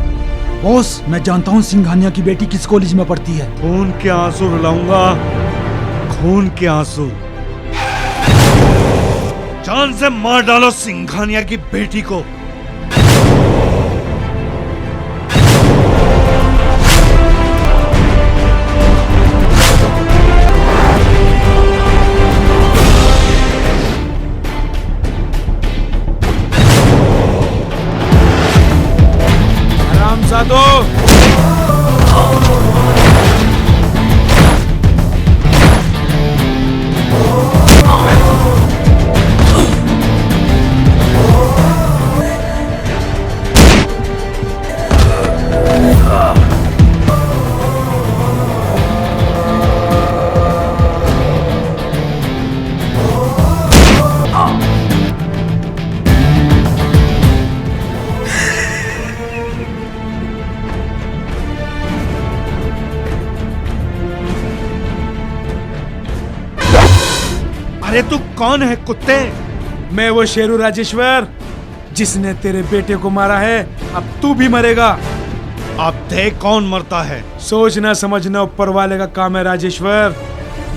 [SPEAKER 15] बॉस, मैं जानता हूँ सिंघानिया की बेटी किस कॉलेज में पढ़ती है।
[SPEAKER 6] खून के आंसू रुलाऊंगा, खून के आंसू। जान से मार डालो सिंघानिया की बेटी को।
[SPEAKER 11] साधो
[SPEAKER 6] अरे तू कौन है कुत्ते?
[SPEAKER 11] मैं वो शेरू राजेश्वर जिसने तेरे बेटे को मारा है। अब तू भी मरेगा।
[SPEAKER 6] अब देख कौन मरता है।
[SPEAKER 11] सोचना समझना ऊपर वाले का काम है राजेश्वर।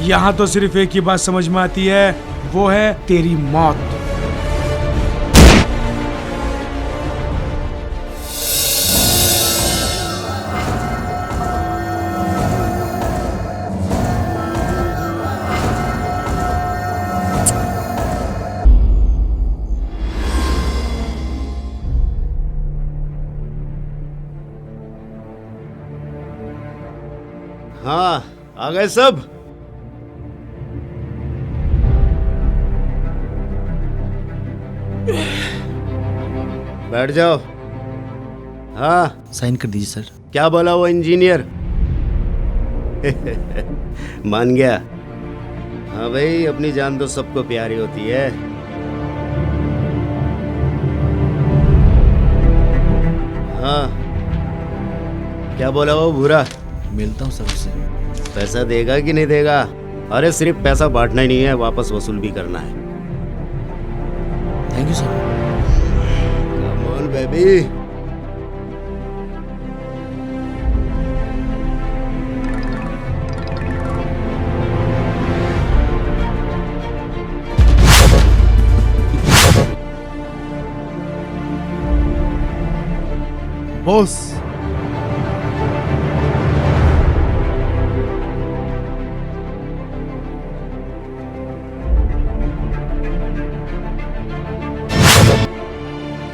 [SPEAKER 11] यहाँ तो सिर्फ एक ही बात समझ में आती है, वो है तेरी मौत।
[SPEAKER 12] हाँ, आ गए सब। बैठ जाओ। हाँ,
[SPEAKER 17] साइन कर दीजिए सर।
[SPEAKER 12] क्या बोला वो इंजीनियर? मान गया। हाँ भाई, अपनी जान तो सबको प्यारी होती है। हाँ, क्या बोला वो भूरा?
[SPEAKER 17] मिलता हूँ सर उससे।
[SPEAKER 12] पैसा देगा कि नहीं देगा? अरे सिर्फ पैसा बांटना ही नहीं है, वापस वसूल भी करना है।
[SPEAKER 17] Thank you sir.
[SPEAKER 12] Come on baby.
[SPEAKER 17] Boss,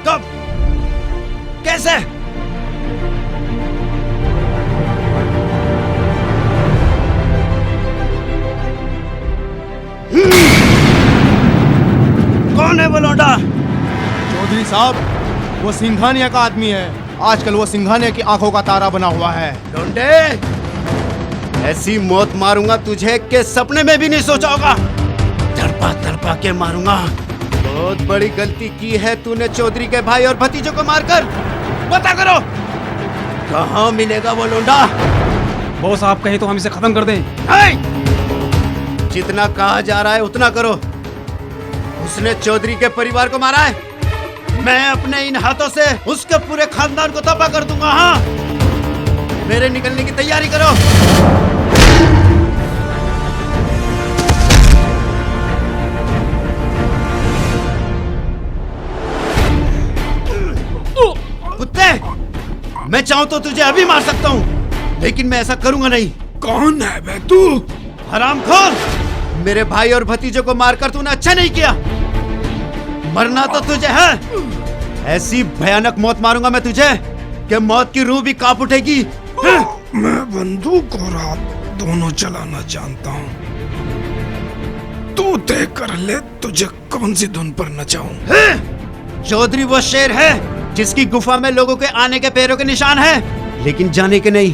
[SPEAKER 12] कब? कैसे? कौन है वो लौंडा?
[SPEAKER 10] चौधरी साहब, वो सिंघानिया का आदमी है। आजकल वो सिंघानिया की आंखों का तारा बना हुआ है।
[SPEAKER 12] लौंडे, ऐसी मौत मारूंगा तुझे कि सपने में भी नहीं सोचा होगा। तड़पा तड़पा के मारूंगा। बहुत बड़ी गलती की है तूने चौधरी के भाई और भतीजों को मारकर। बता करो, कहाँ मिलेगा वो लौंडा?
[SPEAKER 13] बॉस आप कहे तो हम इसे खत्म कर दें।
[SPEAKER 12] जितना कहा जा रहा है उतना करो। उसने चौधरी के परिवार को मारा है। मैं अपने इन हाथों से उसके पूरे खानदान को तबाह कर दूंगा। हाँ, मेरे निकलने की तैयारी करो। कुत्ते, मैं चाहूं तो तुझे अभी मार सकता हूं, लेकिन मैं ऐसा करूंगा नहीं।
[SPEAKER 15] कौन है बे तू?
[SPEAKER 12] हरामखोर! मेरे भाई और भतीजों को मारकर तूने अच्छा नहीं किया। मरना तो तुझे है। ऐसी भयानक मौत मारूंगा मैं तुझे कि मौत की रूह भी कांप उठेगी।
[SPEAKER 15] मैं बंदूक और हाथ दोनों चलाना जानता हूँ। तू तय कर ले तुझे कौन सी धुन पर नचाऊं।
[SPEAKER 12] चौधरी वो शेर है जिसकी गुफा में लोगों के आने के पैरों के निशान है, लेकिन जाने के नहीं।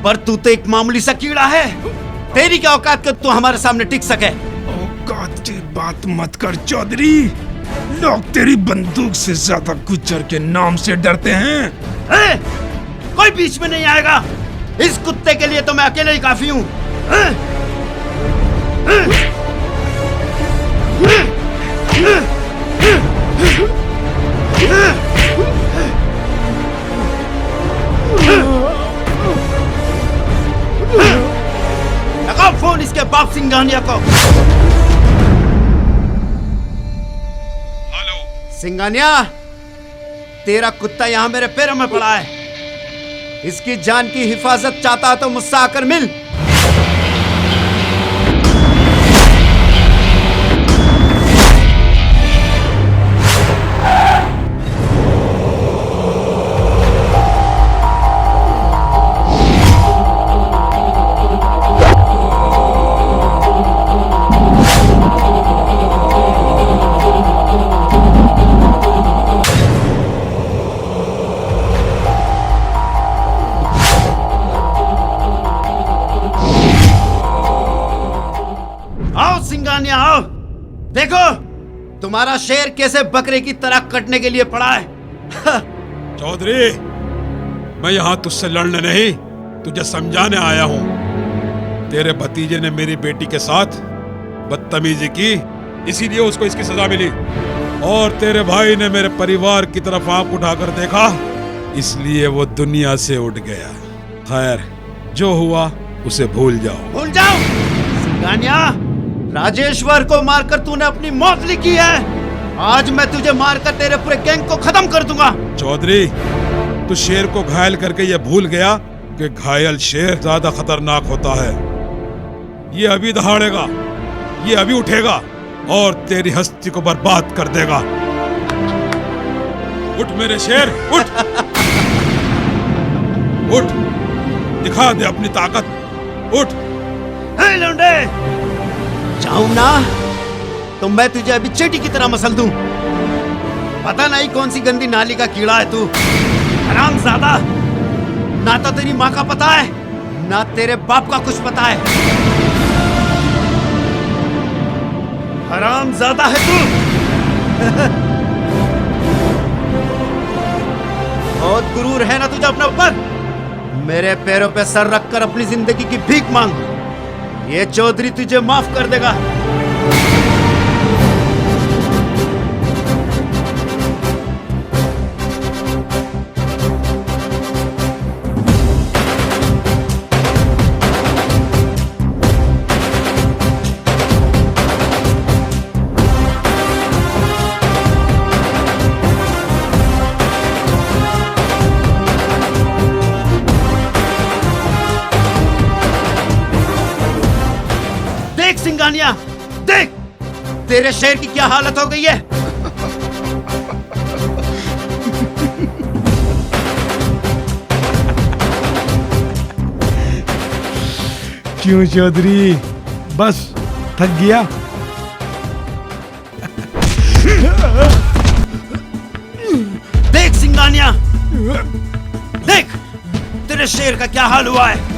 [SPEAKER 12] पर तू तो एक मामूली सा कीड़ा है। तेरी क्या औकात कि तू हमारे सामने टिक सके?
[SPEAKER 15] औकात की बात मत कर चौधरी। लोग तेरी बंदूक से ज्यादा गुज्जर के नाम से डरते हैं।
[SPEAKER 12] कोई बीच में नहीं आएगा। इस कुत्ते के लिए तो मैं अकेले ही काफी हूँ। लगाओ फोन इसके बाप सिंघानिया को। हेलो सिंघानिया, तेरा कुत्ता यहाँ मेरे पैरों में पड़ा है। इसकी जान की हिफाजत चाहता तो मुझसे आकर मिल। आओ, देखो तुम्हारा शेर कैसे बकरे की तरह कटने के लिए पड़ा है।
[SPEAKER 4] चौधरी, मैं यहाँ तुझसे लड़ने नहीं, तुझे समझाने आया हूँ। तेरे भतीजे ने मेरी बेटी के साथ बदतमीजी की, इसीलिए उसको इसकी सजा मिली। और तेरे भाई ने मेरे परिवार की तरफ आंख उठाकर देखा, इसलिए वो दुनिया से उठ गया। खैर, जो हुआ उसे भूल जाओ।
[SPEAKER 12] भूल जाओ? सिंघानिया, राजेश्वर को मारकर तूने अपनी मौत लिखी है। आज मैं तुझे मारकर तेरे पूरे गैंग को खत्म कर दूंगा।
[SPEAKER 4] चौधरी, तू शेर को घायल करके ये भूल गया कि घायल शेर ज्यादा खतरनाक होता है। ये अभी दहाड़ेगा, ये अभी उठेगा और तेरी हस्ती को बर्बाद कर देगा। उठ मेरे शेर, उठ उठ, दिखा दे अपनी ताकत, उठ।
[SPEAKER 12] लौंडे, जाऊं ना तो मैं तुझे अभी चींटी की तरह मसल दूं। पता नहीं कौन सी गंदी नाली का कीड़ा है तू, हरामज़ादा। ना तो तेरी माँ का पता है, ना तेरे बाप का कुछ पता है। हरामज़ादा है तू। बहुत गुरूर है ना तुझे अपने ऊपर। मेरे पैरों पे सर रखकर अपनी जिंदगी की भीख मांग, ये चौधरी तुझे माफ कर देगा। देख सिंघानिया, देख तेरे शेर की क्या हालत हो गई है।
[SPEAKER 15] क्यों चौधरी, बस थक गया?
[SPEAKER 12] देख सिंघानिया, देख तेरे शेर का क्या हाल हुआ है।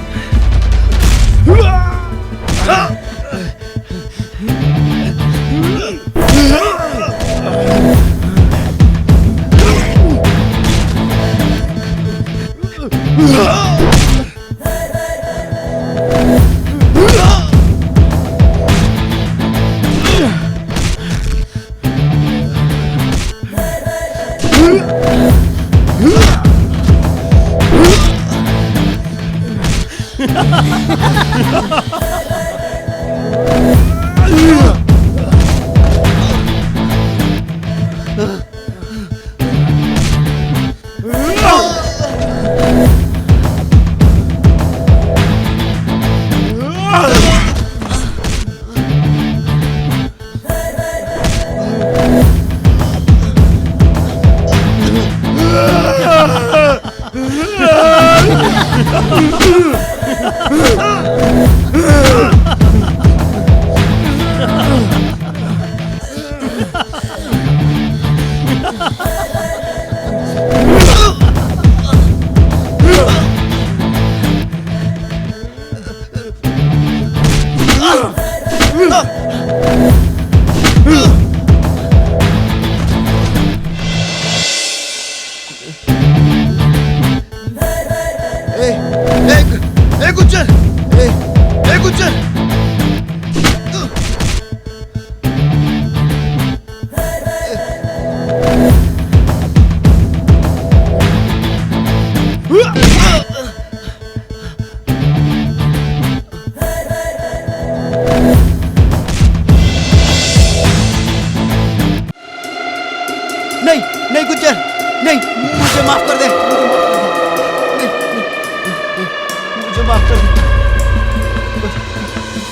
[SPEAKER 12] नहीं नहीं गुज्जर, नहीं, मुझे माफ कर दे। मुझे माफ कर दे,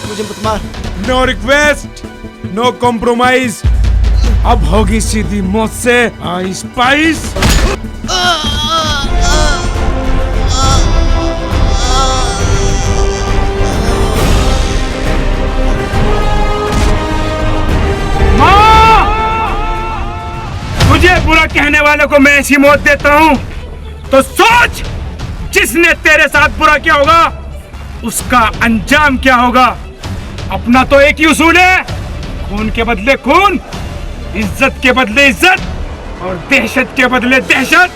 [SPEAKER 12] मुझे मत मार।
[SPEAKER 11] No request, no compromise. अब होगी सीधी मौत से स्पाइस।
[SPEAKER 15] मुझे बुरा कहने वालों को मैं ऐसी मौत देता हूँ तो सोच, जिसने तेरे साथ बुरा किया होगा उसका अंजाम क्या होगा। अपना तो एक ही उसूल है, खून के बदले खून, इज्जत के बदले इज्जत और दहशत के बदले दहशत।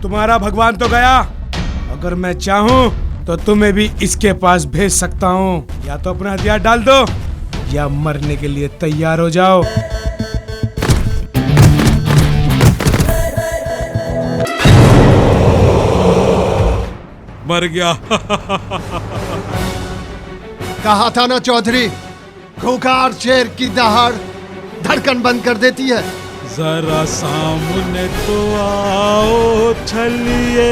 [SPEAKER 11] तुम्हारा भगवान तो गया, अगर मैं चाहूं तो तुम्हें भी इसके पास भेज सकता हूँ। या तो अपना हथियार डाल दो या मरने के लिए तैयार हो जाओ।
[SPEAKER 4] मर गया।
[SPEAKER 12] कहा था ना चौधरी, खूंखार शेर की दहाड़ धड़कन बंद कर देती है।
[SPEAKER 4] जरा सामने तो आओ छलिए,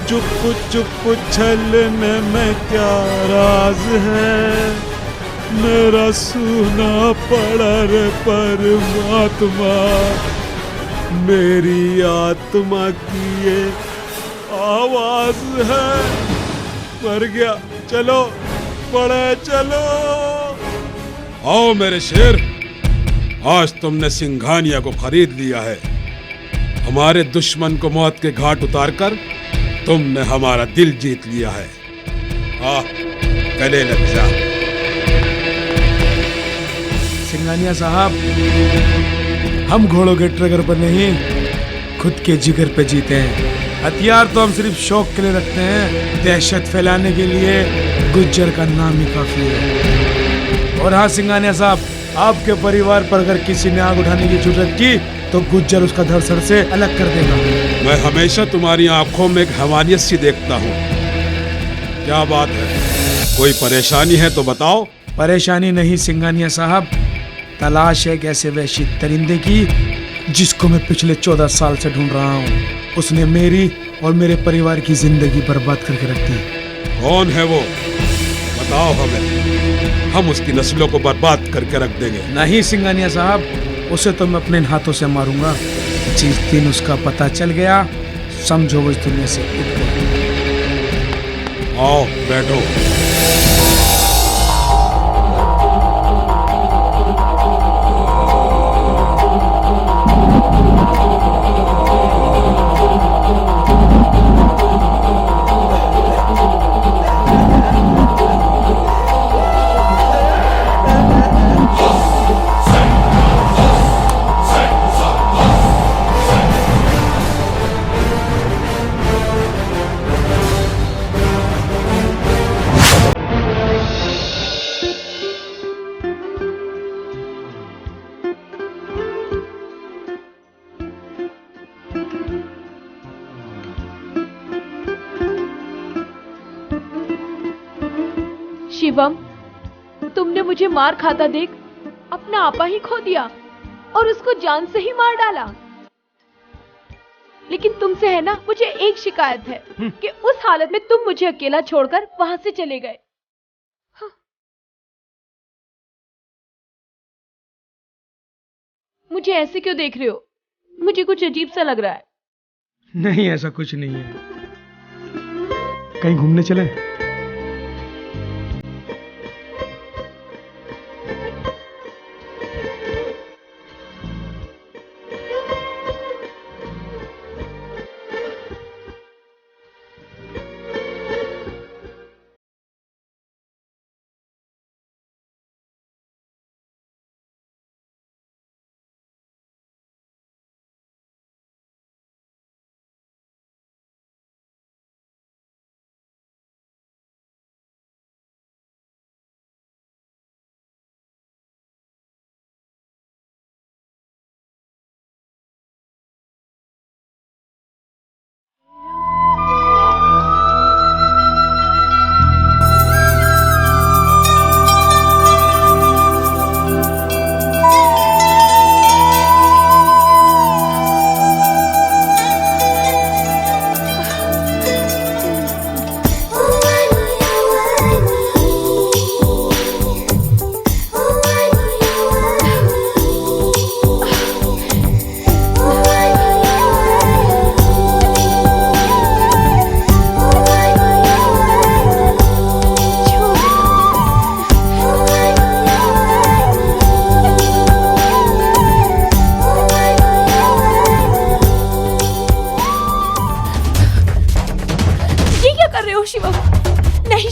[SPEAKER 4] चुप चुप छलने में क्या राज है, मेरा सूना पड़ा रे परमात्मा, मेरी आत्मा की ये आवाज है। मर गया, चलो पड़े चलो। आओ मेरे शेर, आज तुमने सिंघानिया को खरीद लिया है। हमारे दुश्मन को मौत के घाट उतारकर तुमने हमारा दिल जीत लिया है। गले लग जा।
[SPEAKER 11] सिंघानिया साहब, हम घोड़ों के ट्रिगर पर नहीं, खुद के जिगर पे जीते हैं। हथियार तो हम सिर्फ शौक के लिए रखते हैं, दहशत फैलाने के लिए गुज्जर का नाम ही काफी है। और हाँ सिंघानिया साहब, आपके परिवार पर अगर किसी ने आग उठाने की जरूरत की तो गुज्जर उसका धड़ सर से अलग कर देगा।
[SPEAKER 4] मैं हमेशा तुम्हारी आंखों में एक हैवानियत सी देखता हूँ। क्या बात है, कोई परेशानी है तो बताओ।
[SPEAKER 11] परेशानी नहीं सिंघानिया साहब, तलाश है एक ऐसे वैश्य दरिंदे की जिसको मैं पिछले 14 साल से ढूंढ रहा हूँ। उसने मेरी और मेरे परिवार की जिंदगी बर्बाद करके रख दी।
[SPEAKER 4] कौन है वो, बताओ हमें, हम उसकी नस्लों को बर्बाद करके रख देंगे।
[SPEAKER 11] नहीं सिंघानिया साहब, उसे तो मैं अपने हाथों से मारूंगा। जिस दिन उसका पता चल गया, समझो वो इस दुनिया से उठ गया।
[SPEAKER 4] आओ बैठो।
[SPEAKER 3] शिवम, तुमने मुझे मार खाता देख अपना आपा ही खो दिया और उसको जान से ही मार डाला। लेकिन तुमसे है ना, मुझे एक शिकायत है कि उस हालत में तुम मुझे अकेला छोड़कर वहां से चले गए। मुझे ऐसे क्यों देख रहे हो? मुझे कुछ अजीब सा लग रहा है।
[SPEAKER 11] नहीं, ऐसा कुछ नहीं है। कहीं घूमने चले?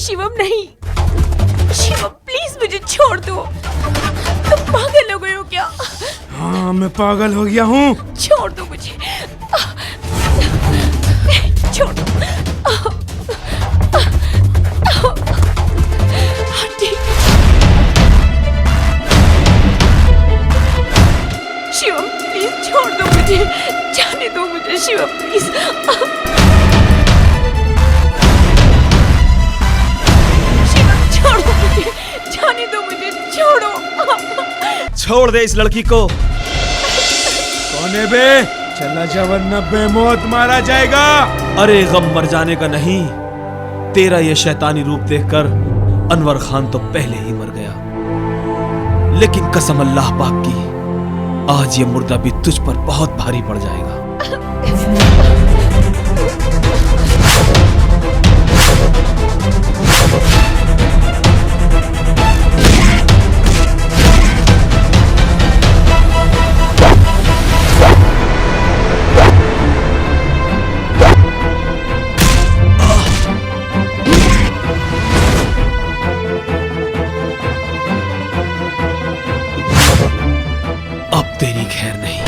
[SPEAKER 3] शिवम नहीं, शिवम प्लीज मुझे छोड़ दो। तुम पागल हो गए हो क्या?
[SPEAKER 11] हाँ मैं पागल हो गया हूँ।
[SPEAKER 3] छोड़ दो मुझे, छोड़ दो। दो मुझे शिवम प्लीज। शिवम छोड़ो मुझे, जाने दो मुझे, छोड़ो।
[SPEAKER 16] छोड़ दे इस लड़की को।
[SPEAKER 11] कौन है बे? चला जा वरना बेमौत मारा जाएगा।
[SPEAKER 16] अरे गम मर जाने का नहीं, तेरा ये शैतानी रूप देखकर अनवर खान तो पहले ही मर गया, लेकिन कसम अल्लाह पाक की, आज ये मुर्दा भी तुझ पर बहुत भारी पड़ जाएगा। अब तेरी खैर नहीं।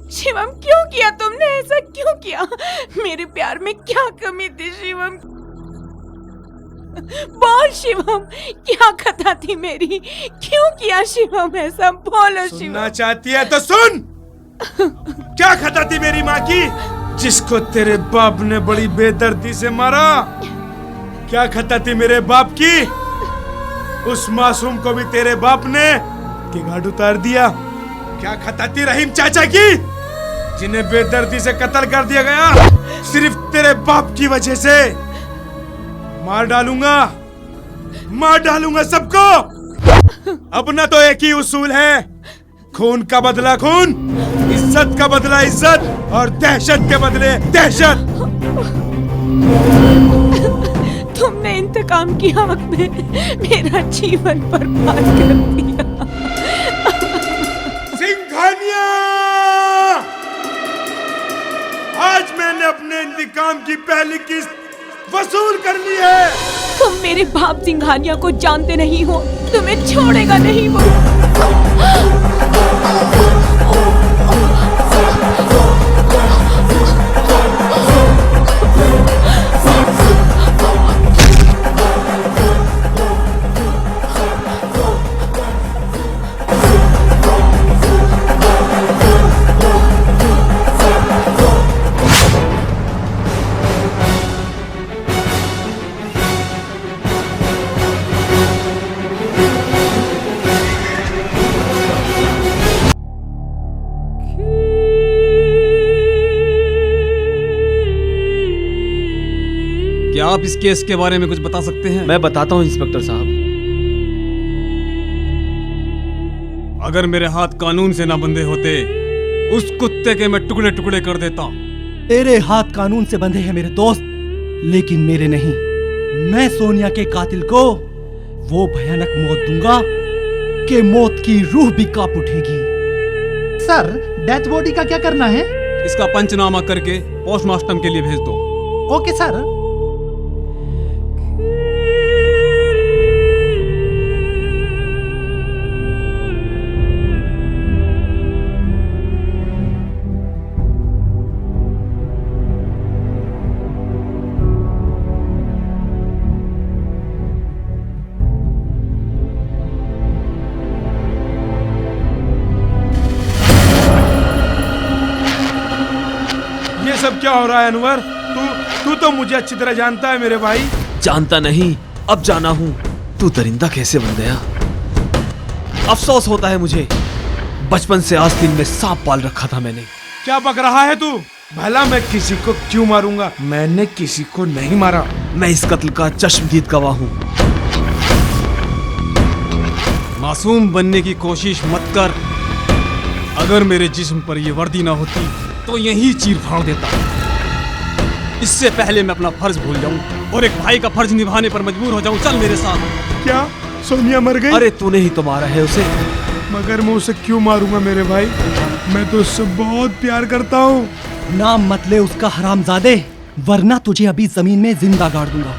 [SPEAKER 3] शिवम क्यों किया तुमने ऐसा, क्यों किया? मेरे प्यार में क्या कमी थी शिवम? बोल शिवम, क्या खता थी मेरी? क्यों किया शिवम ऐसा? बोलो शिवम।
[SPEAKER 11] सुनना चाहती है तो सुन। क्या खता थी मेरी माँ की, जिसको तेरे बाप ने बड़ी बेदर्दी से मारा? क्या खता थी मेरे बाप की, उस मासूम को भी तेरे बाप ने के घाट उतार दिया? क्या खता थी रहीम चाचा की, जिन्हें बेदर्दी से कत्ल कर दिया गया सिर्फ तेरे बाप की वजह से? मार डालूंगा सबको। अब ना तो एक ही उसूल है, खून का बदला खून, इज्जत का बदला इज्जत, और दहशत के बदले दहशत।
[SPEAKER 3] तुमने इंतकाम की आग में मेरा जीवन बर्बाद कर दिया।
[SPEAKER 11] सिंघानिया, आज मैंने अपने इंतकाम की पहली किस्त वसूल कर ली है।
[SPEAKER 3] तुम मेरे बाप सिंघानिया को जानते नहीं हो, तुम्हें छोड़ेगा नहीं वो।
[SPEAKER 13] क्या आप इस केस के बारे में कुछ बता सकते हैं?
[SPEAKER 16] मैं बताता हूँ इंस्पेक्टर साहब।
[SPEAKER 13] अगर मेरे हाथ कानून से ना बंधे होते, उस कुत्ते के मैं टुकड़े टुकड़े कर देता।
[SPEAKER 9] तेरे हाथ कानून से बंधे हैं मेरे दोस्त, लेकिन मेरे नहीं। मैं सोनिया के कातिल को वो भयानक मौत दूंगा कि मौत की रूह भी कांप उठेगी।
[SPEAKER 18] सर, डेथ बॉडी का क्या करना है?
[SPEAKER 13] इसका पंचनामा करके पोस्टमार्टम के लिए भेज दो।
[SPEAKER 18] Okay sir.
[SPEAKER 11] ये सब क्या हो रहा है अनवर? तू तो मुझे अच्छी तरह जानता है मेरे भाई।
[SPEAKER 16] जानता नहीं, अब जाना हूं। तू दरिंदा कैसे बन गया? अफसोस होता है मुझे, बचपन से आस्तीन में सांप पाल रखा था मैंने।
[SPEAKER 11] क्या बक रहा है तू? भला मैं किसी को क्यों मारूंगा? मैंने किसी को नहीं मारा।
[SPEAKER 16] मैं इस कत्ल का चश्मदीद गवाह हूं।
[SPEAKER 13] मासूम बनने की कोशिश मत कर। अगर मेरे जिस्म पर यह वर्दी ना होती तो यही चीर फाड़ देता। इससे पहले मैं अपना फर्ज भूल जाऊं और एक भाई का फर्ज निभाने पर मजबूर हो जाऊं। चल मेरे साथ।
[SPEAKER 11] क्या सोनिया मर गई?
[SPEAKER 16] अरे तूने ही तो मारा है उसे।
[SPEAKER 11] मगर मैं उसे क्यों मारूंगा मेरे भाई? मैं तो उससे बहुत प्यार करता हूँ।
[SPEAKER 9] नाम मत ले उसका हरामजादे, वरना तुझे अभी जमीन में जिंदा गाड़ दूंगा।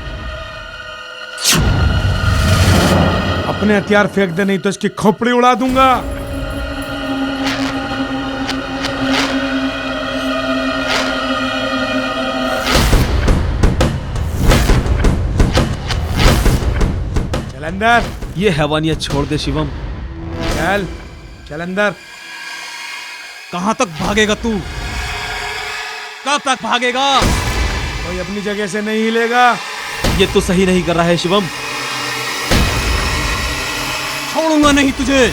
[SPEAKER 11] अपने हथियार फेंक दे, नहीं तो इसकी खोपड़ी उड़ा दूंगा। चल अंदर।
[SPEAKER 16] ये हैवानियत छोड़ दे शिवम।
[SPEAKER 11] चल अंदर।
[SPEAKER 13] कहां तक भागेगा तू? कब तक भागेगा?
[SPEAKER 11] कोई अपनी जगह से नहीं हिलेगा।
[SPEAKER 16] ये तो सही नहीं कर रहा है शिवम।
[SPEAKER 13] छोड़ूंगा नहीं तुझे।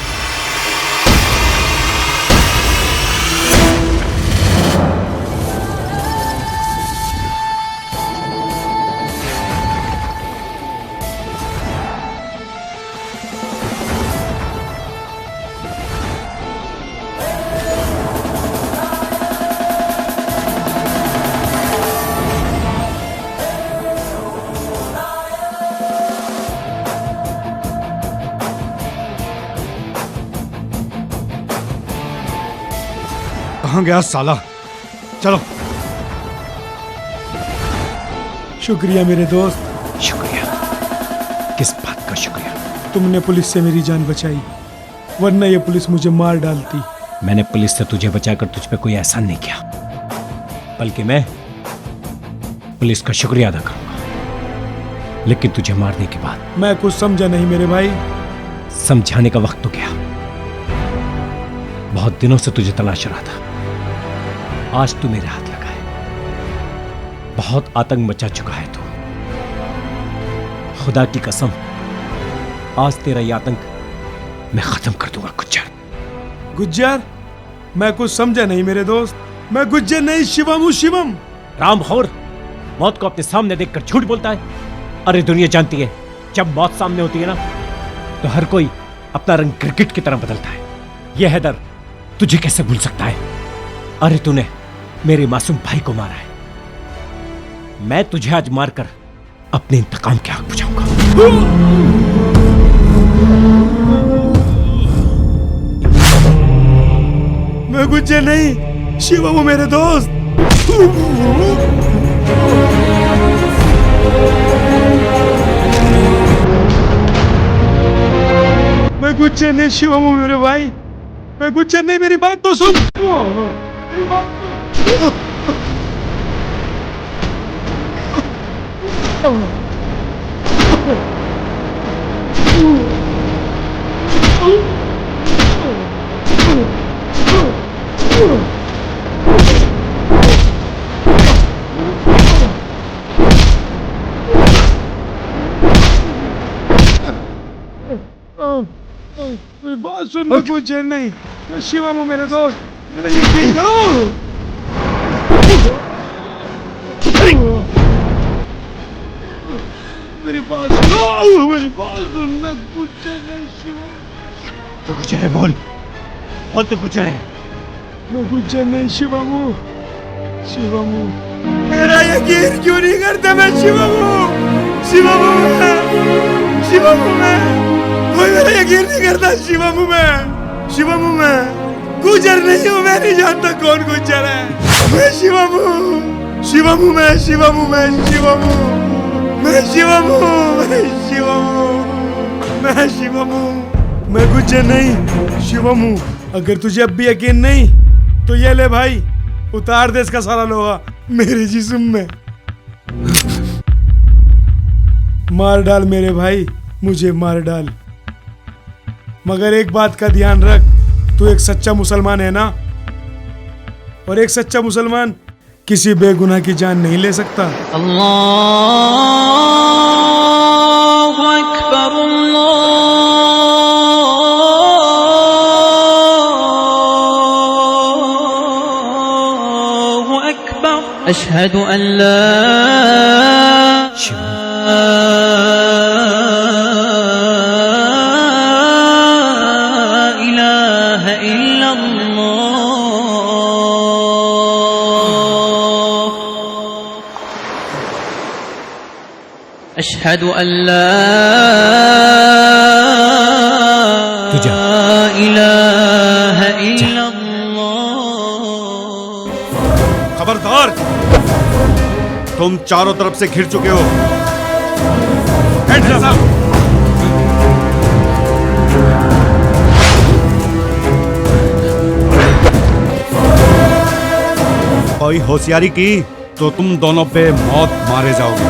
[SPEAKER 6] कहाँ गया साला? चलो।
[SPEAKER 11] शुक्रिया मेरे दोस्त।
[SPEAKER 15] शुक्रिया? किस बात का शुक्रिया?
[SPEAKER 11] तुमने पुलिस से मेरी जान बचाई, वरना ये पुलिस मुझे मार डालती।
[SPEAKER 15] मैंने पुलिस से तुझे बचाकर तुझ पे कोई एहसान नहीं किया, बल्कि मैं पुलिस का शुक्रिया अदा करूंगा। लेकिन तुझे मारने के बाद
[SPEAKER 11] मैं कुछ समझा नहीं मेरे भाई।
[SPEAKER 15] समझाने का वक्त तो गया। बहुत दिनों से तुझे तलाश रहा था, आज तू मेरे हाथ लगा है। बहुत आतंक मचा चुका है तू। खुदा की कसम, आज तेरा ये आतंक मैं खत्म कर दूंगा।
[SPEAKER 11] गुज्जर, मैं कुछ समझा नहीं मेरे दोस्त। मैं गुज्जर नहीं, शिवम हूँ। शिवम
[SPEAKER 15] रामखोर, मौत को अपने सामने देखकर झूठ बोलता है। अरे दुनिया जानती है, जब मौत सामने होती है ना, तो हर कोई अपना रंग क्रिकेट की तरह बदलता है। यह हैदर तुझे कैसे भूल सकता है? अरे तूने मेरे मासूम भाई को मारा है। मैं तुझे आज मारकर अपने इंतकाम की आग बुझाऊंगा।
[SPEAKER 11] मैं गुज्जर नहीं, शिवम हूँ मेरे दोस्त। मैं गुज्जर नहीं, शिवम हूँ मेरे भाई। मैं गुज्जर नहीं, मेरी बात तो सुन। मेरी बात मेरी बात सुन। मैं गुज्जर नहीं, मैं शिवम हूँ मेरे दोस्त। मेरा यकीन करो। मेरी बात सुनो, मेरी बात सुन। मैं गुज्जर नहीं, शिवम।
[SPEAKER 15] तो गुज्जर है, बोल बोल, तो गुज्जर है।
[SPEAKER 11] मैं गुज्जर नहीं, शिवम हूँ। शिवम हूँ। मेरा यकीन क्यों नहीं करते? मैं शिवम हूँ। शिवम हूँ मैं। शिवम हूँ मैं। कोई मेरा यकीन नहीं करता। शिवम हूँ मैं। शिवम हूँ मैं। गुज्जर नहीं हूँ। मैं नहीं जानता कौन गुज्जर है। मैं शिवम हूँ। शिवम हूँ मैं। शिवम हूँ मैं। शिवम हूँ मैं। शिवम हूँ। मैं शिवम हूँ। मैं शिवम हूँ। मैं गुज्जर नहीं, शिवम हूँ। अगर तुझे अब भी यकीन नहीं तो ये ले भाई, उतार दे इसका सारा लोहा मेरे जिस्म में। मार डाल मेरे भाई, मुझे मार डाल। मगर एक बात का ध्यान रख, तू एक सच्चा मुसलमान है ना? और एक सच्चा मुसलमान किसी बेगुनाह की जान नहीं ले सकता।
[SPEAKER 14] अल्लाहु अकबर, अल्लाहु अकबर, अशहदु अन ला इलाहा इल्लल्लाह, अशहदु अन ला इलाहा इल्लल्लाह।
[SPEAKER 6] खबरदार, तुम चारों तरफ से घिर चुके हो। कोई होशियारी की तो तुम दोनों पे मौत मारे जाओगे।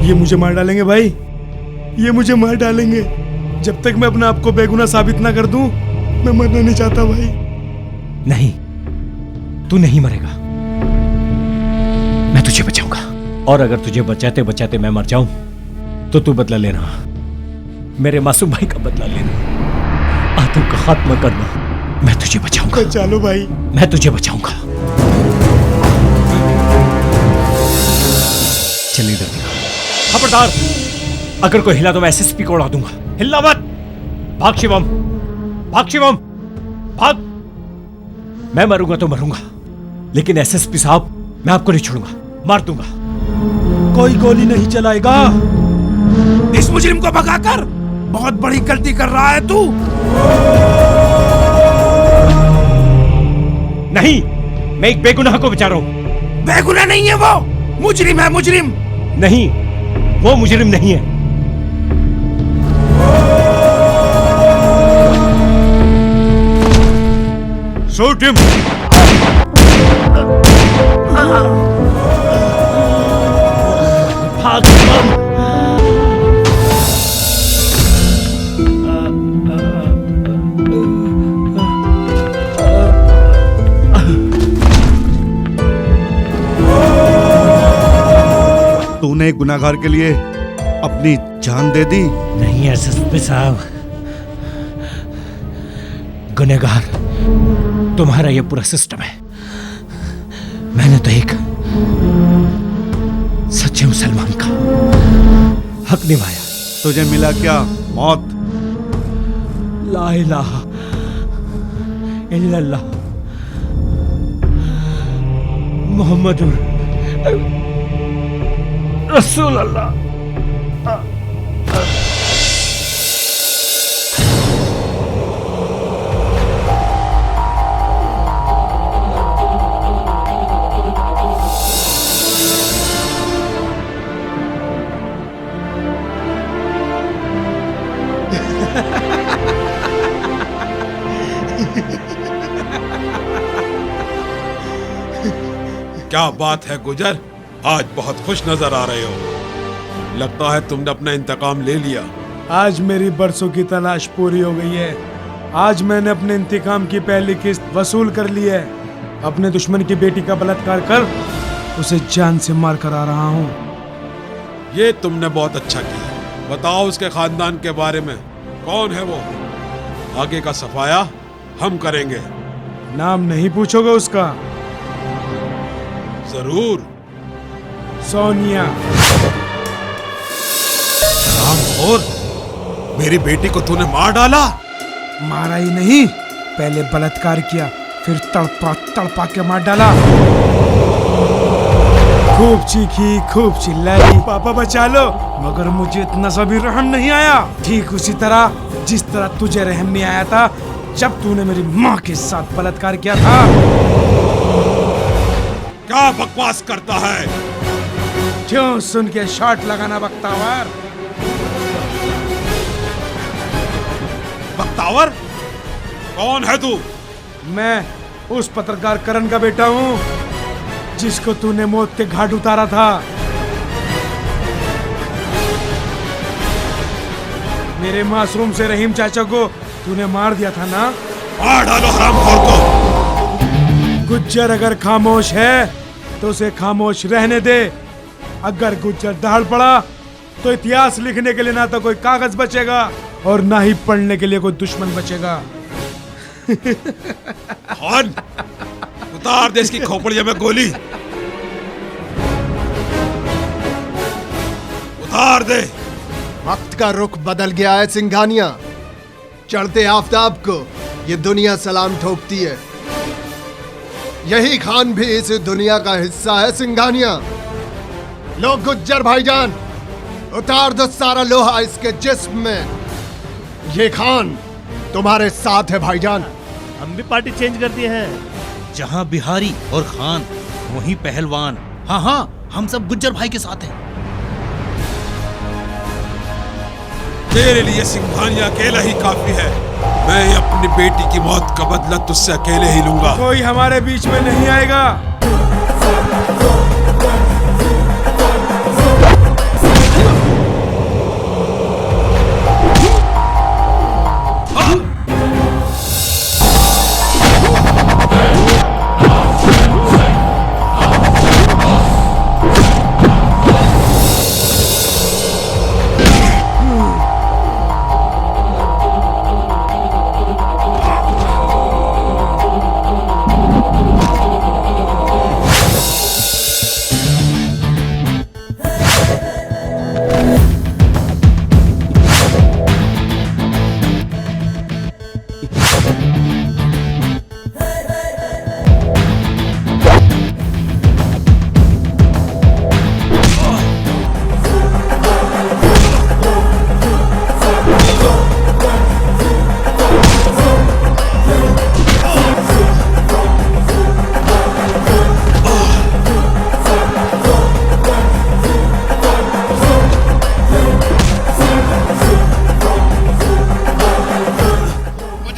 [SPEAKER 11] ये मुझे मार डालेंगे भाई, ये मुझे मार डालेंगे। जब तक मैं अपने आप को बेगुनाह साबित ना कर दूं, मैं मरना नहीं चाहता भाई।
[SPEAKER 19] नहीं, तू नहीं मरेगा, मैं तुझे बचाऊंगा। और अगर तुझे बचाते बचाते मैं मर जाऊं तो तू बदला लेना, मेरे मासूम भाई का बदला लेना, आतंक का खात्मा करना। मैं तुझे बचाऊंगा।
[SPEAKER 11] बचा लो भाई,
[SPEAKER 19] मैं तुझे बचाऊंगा। चल इधर देखो। खबरदार, अगर कोई हिला तो मैं एसएसपी को उड़ा दूंगा। हिलना मत। भाग शिवम, भाग शिवम, भाग। मैं मरूंगा तो मरूंगा, लेकिन एसएसपी साहब मैं आपको नहीं छोड़ूंगा, मार दूंगा।
[SPEAKER 15] कोई गोली नहीं चलाएगा। इस मुजरिम को भगाकर बहुत बड़ी गलती कर रहा है तू।
[SPEAKER 19] नहीं, मैं एक बेगुनाह को बचा रहा हूं।
[SPEAKER 15] बेगुनाह नहीं है वो, मुजरिम है, मुजरिम।
[SPEAKER 19] नहीं, वो मुजरिम नहीं है।
[SPEAKER 6] Shoot him.
[SPEAKER 19] भाग।
[SPEAKER 6] तूने गुनाहगार के लिए अपनी जान दे दी।
[SPEAKER 19] नहीं एसएसपी साहब, गुनहगार तुम्हारा ये पूरा सिस्टम है। मैंने तो एक सच्चे मुसलमान का हक निभाया।
[SPEAKER 6] तुझे मिला क्या? मौत।
[SPEAKER 19] ला इलाहा इल्लल्लाह मुहम्मदुर रसूल अल्लाह।
[SPEAKER 4] क्या बात है गुजर, आज बहुत खुश नजर आ रहे हो। लगता है तुमने अपना इंतकाम ले लिया।
[SPEAKER 11] आज मेरी बरसों की तलाश पूरी हो गई है। आज मैंने अपने इंतकाम की पहली किस्त वसूल कर ली है। अपने दुश्मन की बेटी का बलात्कार कर उसे जान से मार कर आ रहा हूँ।
[SPEAKER 4] ये तुमने बहुत अच्छा किया। बताओ उसके खानदान के बारे में, कौन है वो? आगे का सफाया हम करेंगे।
[SPEAKER 11] नाम नहीं पूछोगे उसका?
[SPEAKER 4] जरूर।
[SPEAKER 11] सोनिया।
[SPEAKER 4] और मेरी बेटी को तूने मार डाला?
[SPEAKER 11] मारा ही नहीं, पहले बलात्कार किया, फिर तड़पा तड़पा के मार डाला। खूब चीखी, खूब चिल्लाई, पापा बचा लो, मगर मुझे इतना सा भी रहम नहीं आया। ठीक उसी तरह जिस तरह तुझे रहम नहीं आया था जब तूने मेरी माँ के साथ बलात्कार किया था।
[SPEAKER 4] क्या बकवास करता है?
[SPEAKER 11] क्यों सुन के शॉट लगाना बख्तावर?
[SPEAKER 4] बख्तावर? कौन है तू?
[SPEAKER 11] मैं उस पत्रकार करण का बेटा हूँ जिसको तूने मौत के घाट उतारा था। मेरे मासूम से रहीम चाचा को तूने मार दिया था ना?
[SPEAKER 4] मार डालो हरामखोर को।
[SPEAKER 11] गुज्जर अगर खामोश है तो उसे खामोश रहने दे। अगर गुज्जर दहाड़ पड़ा तो इतिहास लिखने के लिए ना तो कोई कागज बचेगा और ना ही पढ़ने के लिए कोई दुश्मन बचेगा।
[SPEAKER 4] खान, उतार दे इसकी खोपड़िया में गोली, उतार दे।
[SPEAKER 12] वक्त का रुख बदल गया है सिंघानिया। चढ़ते आफताब को ये दुनिया सलाम ठोकती है। यही खान भी इस दुनिया का हिस्सा है सिंघानिया। लो गुज्जर भाईजान, उतार दो सारा लोहा इसके जिस्म में। ये खान तुम्हारे साथ है भाईजान।
[SPEAKER 20] हम भी पार्टी चेंज कर दिए हैं। जहां बिहारी और खान वहीं पहलवान। हाँ हाँ, हम सब गुज्जर भाई के साथ हैं।
[SPEAKER 4] तेरे लिए सिंघानिया अकेला ही काफी है। मैं अपनी बेटी की मौत का बदला तुझसे अकेले ही लूंगा।
[SPEAKER 11] कोई हमारे बीच में नहीं आएगा।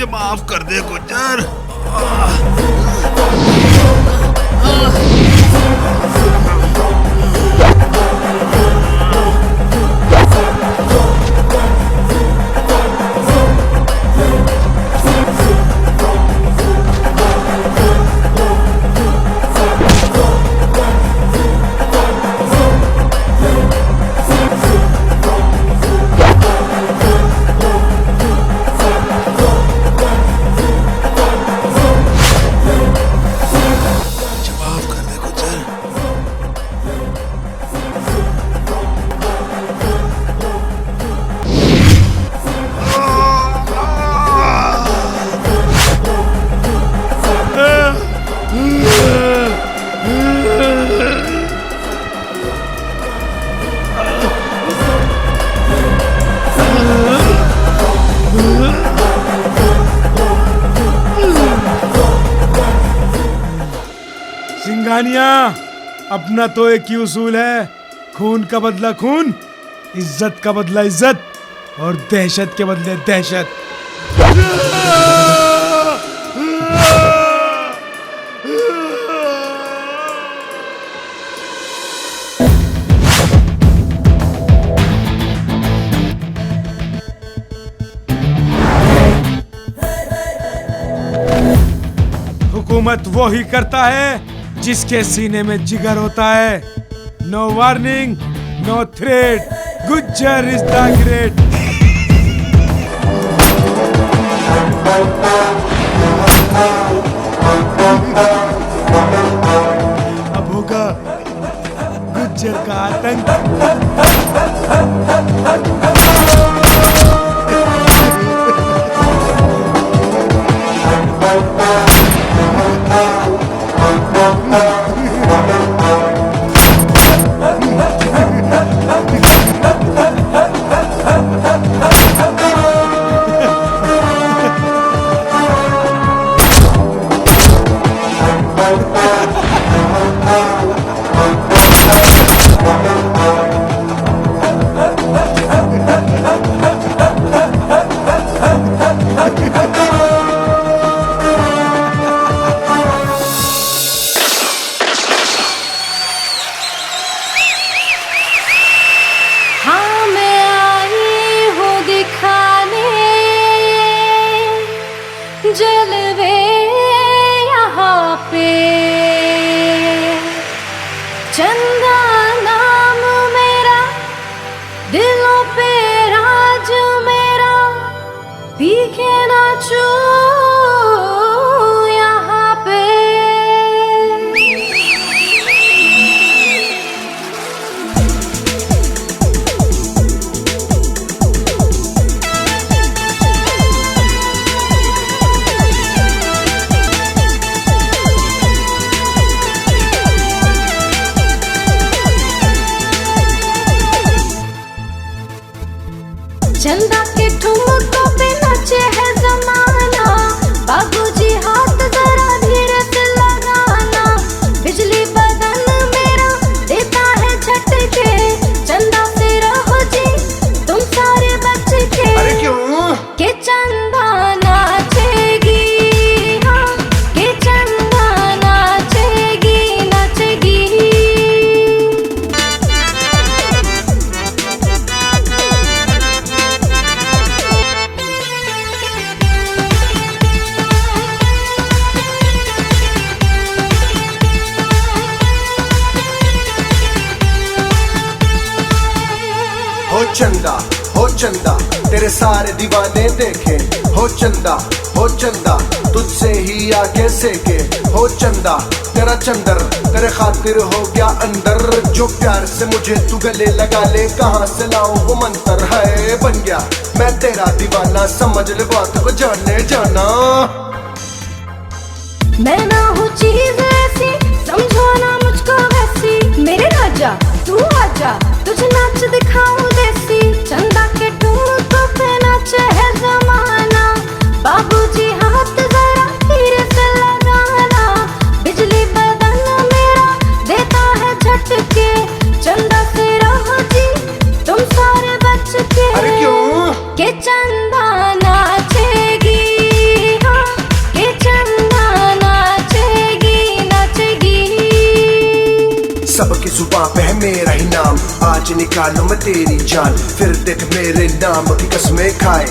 [SPEAKER 4] माफ कर दे गुज्जर।
[SPEAKER 11] सिंघानिया, अपना तो एक ही उसूल है, खून का बदला खून, इज्जत का बदला इज्जत और दहशत के बदले दहशत। हुकूमत वो ही करता है जिसके सीने में जिगर होता है। No warning, no threat, Gujjar is the great. अब होगा गुज्जर का आतंक।
[SPEAKER 21] चंदा नाम मेरा, दिलों पे राज मेरा, पी के नाचू यहाँ पे। चंदा के ठुमकों पे नाचे है जमाना, बाबूजी हाथ जरा धीरे से लगाना, बिजली बदन मेरा देता है झटके, चंदा से रहो जी तुम सारे बच के।
[SPEAKER 12] अरे क्यों?
[SPEAKER 21] के चंदा नाचेगी, हाँ के चंदा नाचेगी नाचेगी।
[SPEAKER 22] हो चंदा तेरे सारे दीवाने देखे, हो चंदा तुझसे ही आके सेके, हो चंदा तेरा चंदर तेरे खातिर हो गया अंदर, जो प्यार से मुझे तू गले लगा ले, कहाँ से लाऊं वो मंत्र है, बन गया मैं तेरा दीवाना, समझ ले बात को जाने जाना।
[SPEAKER 21] मैं ना हूँ चीज ऐसी, समझो ना मुझको वैसी, मेरे राजा तू आजा तुझे नाच दिखाऊं देसी, चंदा के ठुमकों पे नाचे है जमाना, बाबूजी हाथ जरा धीरे से लगाना, बिजली बदन मेरा देता है झटके, चंदा से रहो जी तुम सारे बच के।
[SPEAKER 12] अरे क्यों?
[SPEAKER 21] के चंदा नाचेगी, हाँ के चंदा नाचेगी नाचेगी।
[SPEAKER 22] सबकी जुबां पे है मेरा ही नाम, आज निकालूं मैं तेरी जान, फिर देख मेरे नाम की कसमें खाए,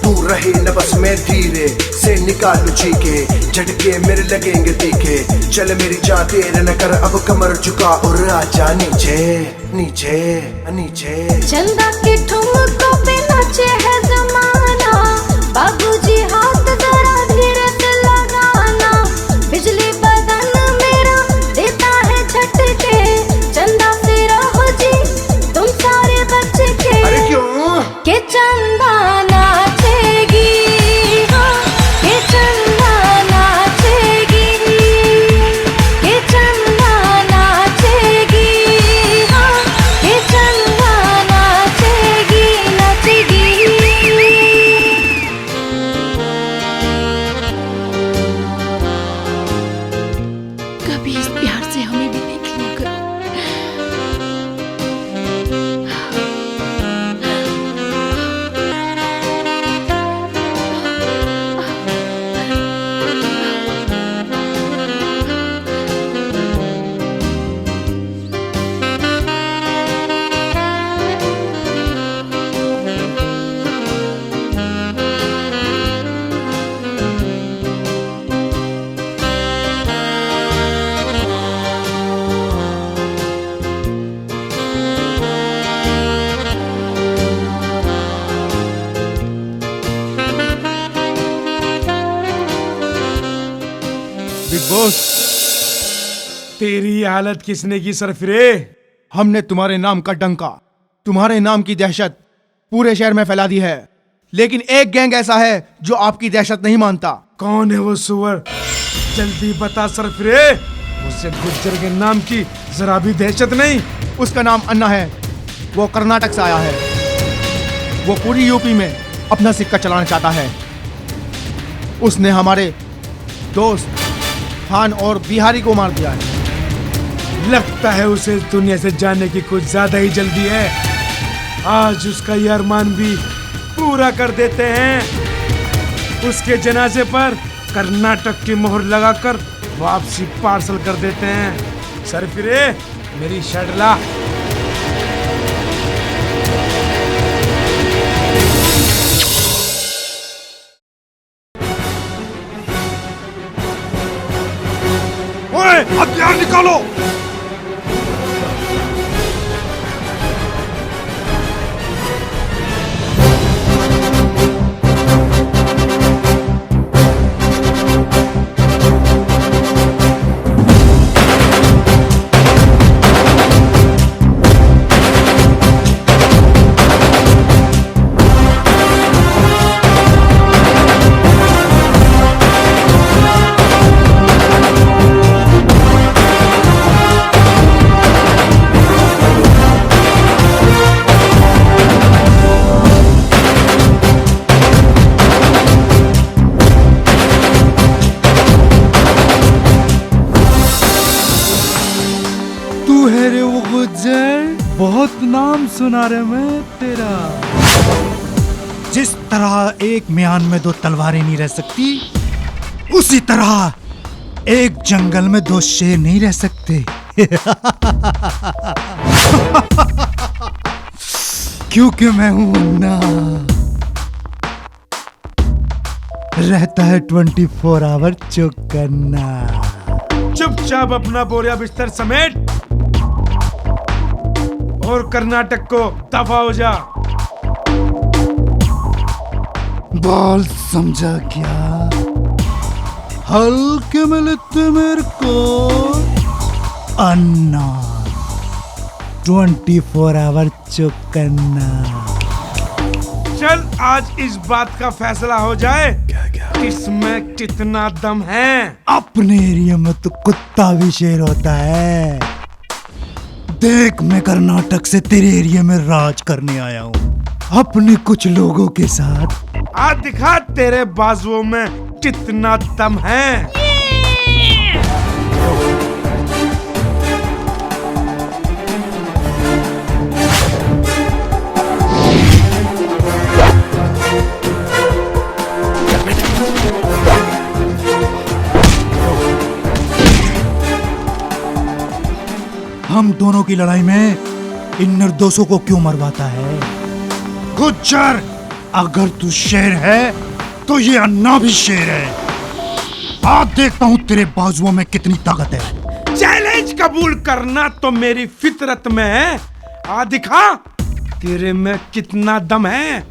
[SPEAKER 22] तू रहे न बस में धीरे से निकालू चीखे, झटके मेरे लगेंगे तीखे, चल मेरी जान तेरे न कर अब कमर झुका और आजा नीचे नीचे नीचे।
[SPEAKER 21] चंदा के ठुमकों पे नाचे है जमाना, बाबूजी हाथ जरा धीरे से लगाना, बिजली बदन मेरा देता है झटके, चंदा से रहो जी तुम सारे बच के।
[SPEAKER 12] अरे क्यों?
[SPEAKER 21] के चंदा नाचेगी, हाँ के चंदा नाचेगी, के चंदा नाचेगी, हाँ के चंदा नाचेगी नाचेगी।
[SPEAKER 3] कभी इस प्यार से हमें भी देख लिया करो।
[SPEAKER 11] बिग बॉस, तेरी ये हालत किसने की सरफिरे?
[SPEAKER 10] हमने तुम्हारे नाम का डंका, तुम्हारे नाम की दहशत पूरे शहर में फैला दी है, लेकिन एक गैंग ऐसा है जो आपकी दहशत नहीं मानता।
[SPEAKER 11] कौन है वो सुअर? जल्दी बता सरफिरे। उसे गुज्जर के नाम की जरा भी दहशत नहीं।
[SPEAKER 10] उसका नाम अन्ना है, वो कर्नाटक से आया है, वो पूरी यूपी में अपना सिक्का चलाना चाहता है। उसने हमारे दोस्त खान और बिहारी को मार दिया है।
[SPEAKER 11] लगता है उसे इस दुनिया से जाने की कुछ ज्यादा ही जल्दी है। आज उसका ये अरमान भी पूरा कर देते हैं। उसके जनाजे पर कर्नाटक की मोहर लगाकर वापसी पार्सल कर देते हैं। सरफिरे, मेरी शर्ट ला।
[SPEAKER 15] ओए, हथियार निकालो।
[SPEAKER 18] तू है रे वो गुज्जर, बहुत नाम सुना रे मैं तेरा। जिस तरह एक म्यान में दो तलवारें नहीं रह सकती, उसी तरह एक जंगल में दो शेर नहीं रह सकते। क्योंकि मैं हूं मुन्ना, रहता है 24 आवर चौकन्ना।
[SPEAKER 11] चुपचाप अपना बोरिया बिस्तर समेट और कर्नाटक को दफा हो जा।
[SPEAKER 18] बोल समझा क्या? हल्के में लेते मेरे को अन्ना, 24 आवर चौकन्ना।
[SPEAKER 11] चल आज इस बात का फैसला हो जाए, इसमें कितना दम है।
[SPEAKER 18] अपने एरिया में तो कुत्ता भी शेर होता है। देख, मैं कर्नाटक से तेरे एरिया में राज करने आया हूँ अपने कुछ लोगों के साथ।
[SPEAKER 11] आज दिखा तेरे बाजुओं में कितना दम है।
[SPEAKER 18] हम दोनों की लड़ाई में इन निर्दोषों को क्यों मरवाता है? गुज्जर, अगर तू शेर है तो ये अन्ना भी शेर है। आज देखता हूँ तेरे बाजुओं में कितनी ताकत है।
[SPEAKER 11] चैलेंज कबूल करना तो मेरी फितरत में है। आ दिखा तेरे में कितना दम है।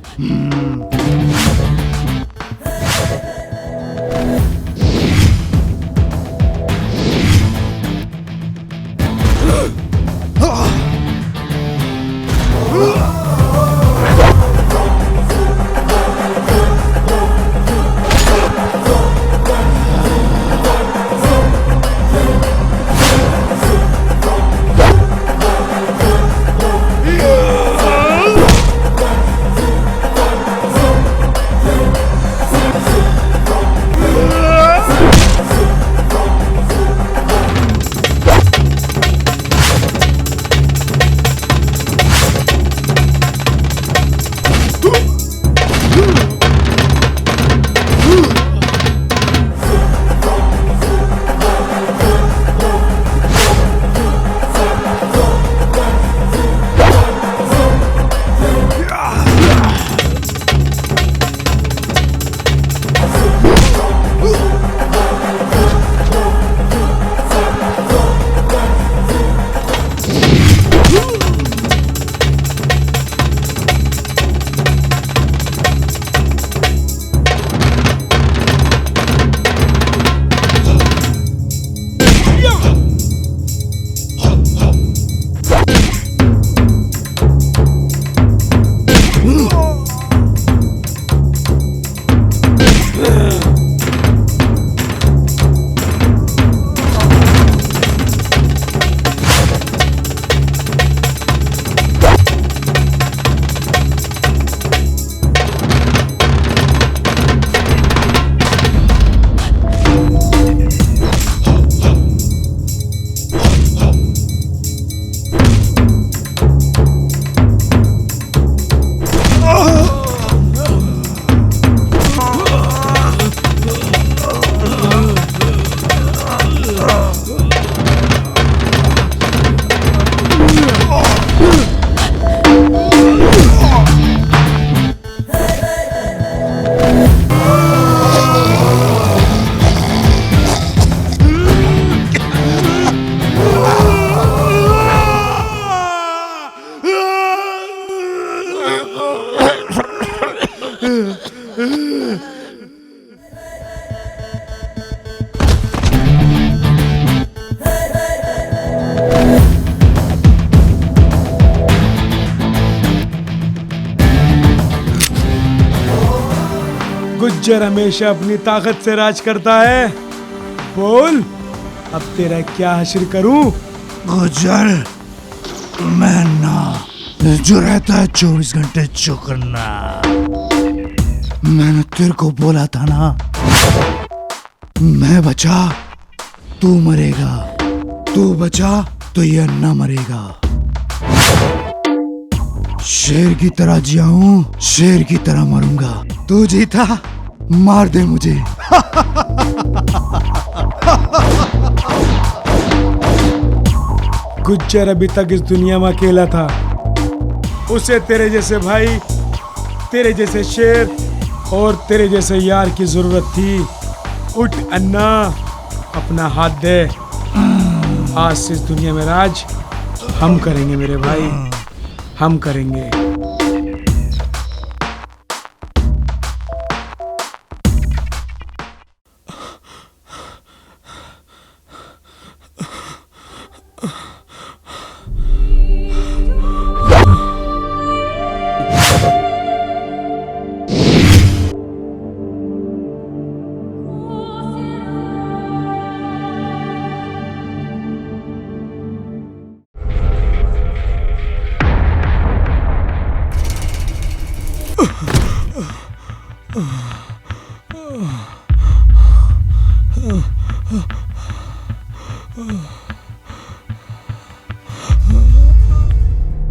[SPEAKER 11] गुज्जर हमेशा अपनी ताकत से राज करता है। बोल अब तेरा क्या हासिल करूं?
[SPEAKER 18] गुज्जर, मैं ना जो रहता है 24 घंटे चौकन्ना। मैंने तेरे को बोला था ना, मैं बचा तू मरेगा, तू बचा तो ये अन्ना मरेगा। शेर की तरह जिया हूं, शेर की तरह मरूंगा। तू जीता, मार दे मुझे।
[SPEAKER 11] गुज्जर अभी तक इस दुनिया में अकेला था। उसे तेरे जैसे भाई, तेरे जैसे शेर और तेरे जैसे यार की जरूरत थी। उठ अन्ना, अपना हाथ दे। आज से इस दुनिया में राज हम करेंगे मेरे भाई, हम करेंगे।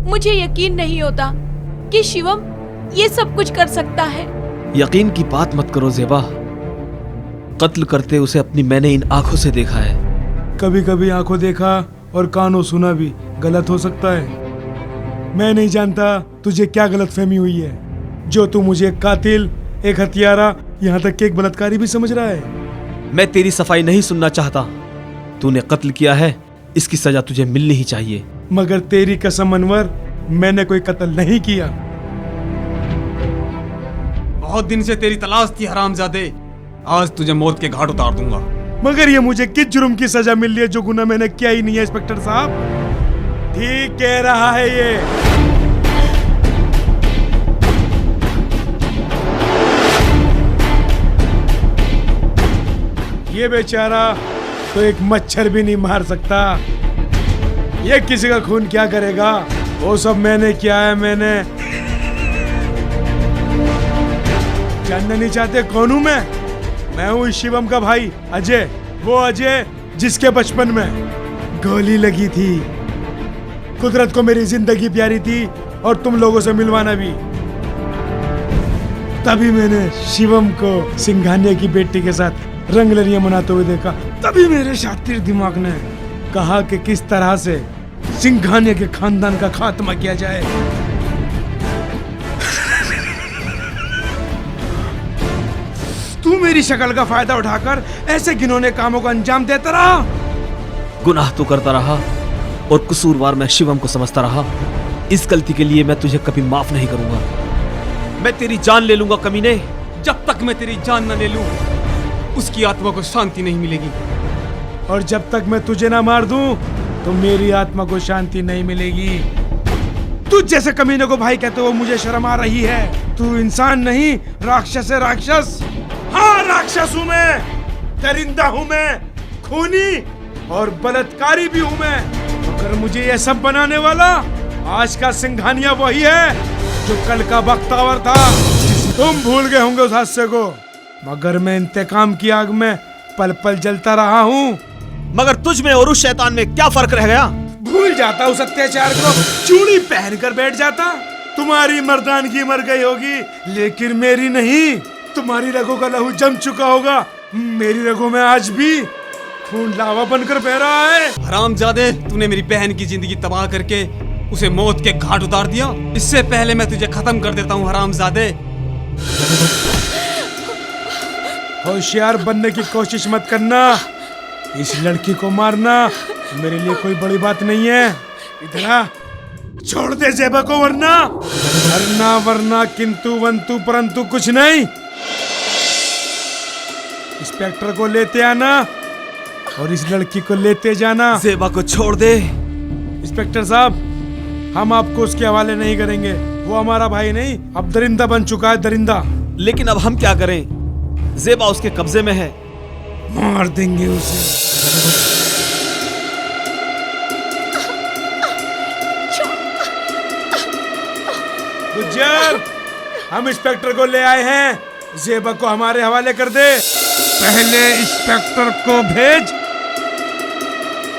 [SPEAKER 3] मुझे यकीन नहीं होता कि शिवम ये सब कुछ कर सकता है।
[SPEAKER 16] यकीन की बात मत करो ज़ेबा। कत्ल करते उसे अपनी मैंने इन आंखों से देखा है।
[SPEAKER 11] कभी कभी आंखों देखा और कानों सुना भी गलत हो सकता है। मैं नहीं जानता तुझे क्या गलतफहमी हुई है, जो तू मुझे एक कातिल, एक हत्यारा, यहाँ तक कि एक बलात्कारी भी समझ रहा है।
[SPEAKER 16] मैं तेरी सफाई नहीं सुनना चाहता। तूने कत्ल किया है, इसकी सजा तुझे मिलनी ही चाहिए।
[SPEAKER 11] मगर तेरी कसम अनवर, मैंने कोई कत्ल नहीं किया।
[SPEAKER 5] बहुत दिन से तेरी तलाश थी हरामजादे। आज तुझे मौत के घाट उतार दूंगा।
[SPEAKER 11] मगर ये मुझे किस जुर्म की सजा मिल रही है जो गुनाह मैंने किया ही नहीं है इंस्पेक्टर साहब। ठीक कह रहा है ये बेचारा तो एक मच्छर भी नहीं मार सकता। ये किसी का खून क्या करेगा? वो सब मैंने किया है। मैंने जानना नहीं चाहते कौन हूं मैं हूं शिवम का भाई अजय। वो अजय जिसके बचपन में गोली लगी थी। कुदरत को मेरी जिंदगी प्यारी थी और तुम लोगों से मिलवाना भी। तभी मैंने शिवम को सिंघानिया की बेटी के साथ रंगलरियां मनाते हुए देखा। तभी मेरे शातिर दिमाग ने कहा कि किस तरह से सिंघानिया के खानदान का खात्मा किया जाए। तू मेरी शक्ल का फायदा उठाकर ऐसे घिनौने कामों को अंजाम देता रहा।
[SPEAKER 16] गुनाह तो करता रहा और कसूरवार मैं शिवम को समझता रहा। इस गलती के लिए मैं तुझे कभी माफ नहीं करूंगा। मैं तेरी जान ले लूंगा कमीने।
[SPEAKER 5] जब तक मैं तेरी जान न ले लूं, उसकी आत्मा को शांति नहीं मिलेगी।
[SPEAKER 11] और जब तक मैं तुझे ना मार दूं, तो मेरी आत्मा को शांति नहीं मिलेगी। तुझ जैसे कमीने को भाई कहते हुए मुझे शर्म आ रही है। तू इंसान नहीं, राक्षस है, राक्षस। हाँ, राक्षस हूं मैं, दरिंदा हूं मैं, खूनी और बलात्कारी भी हूं मैं। अगर मुझे ये सब बनाने वाला आज का सिंघानिया वही है जो कल का बख्तावर था। तुम भूल गए होंगे उस हादसे को, मगर मैं इंतकाम की आग में पल पल जलता रहा हूँ।
[SPEAKER 16] मगर तुझ में और उस शैतान में क्या फर्क रह गया?
[SPEAKER 11] भूल जाता उस अत्याचार को, चूड़ी पहनकर बैठ जाता। तुम्हारी मर्दानगी मर गई होगी, लेकिन मेरी नहीं। तुम्हारी रगों का लहू जम चुका होगा, मेरी रगों में आज भी खून लावा बनकर बह रहा है।
[SPEAKER 5] हरामजादे, तूने मेरी बहन की जिंदगी तबाह करके उसे मौत के घाट उतार दिया। इससे पहले मैं तुझे खत्म कर देता हूँ हरामजादे।
[SPEAKER 11] होशियार बनने की कोशिश मत करना। इस लड़की को मारना मेरे लिए कोई बड़ी बात नहीं है। इधर आ, छोड़ दे ज़ेबा को, वरना वरना किंतु वंतु परंतु कुछ नहीं। इंस्पेक्टर को लेते आना और इस लड़की को लेते जाना।
[SPEAKER 16] ज़ेबा को छोड़ दे।
[SPEAKER 11] इंस्पेक्टर साहब, हम आपको उसके हवाले नहीं करेंगे। वो हमारा भाई नहीं, अब दरिंदा बन चुका है, दरिंदा।
[SPEAKER 16] लेकिन अब हम क्या करें? ज़ेबा उसके कब्जे में है।
[SPEAKER 11] मार देंगे उसे। गुज्जर, हम इंस्पेक्टर को ले आए हैं। ज़ेबा को हमारे हवाले कर दे। पहले इंस्पेक्टर को भेज,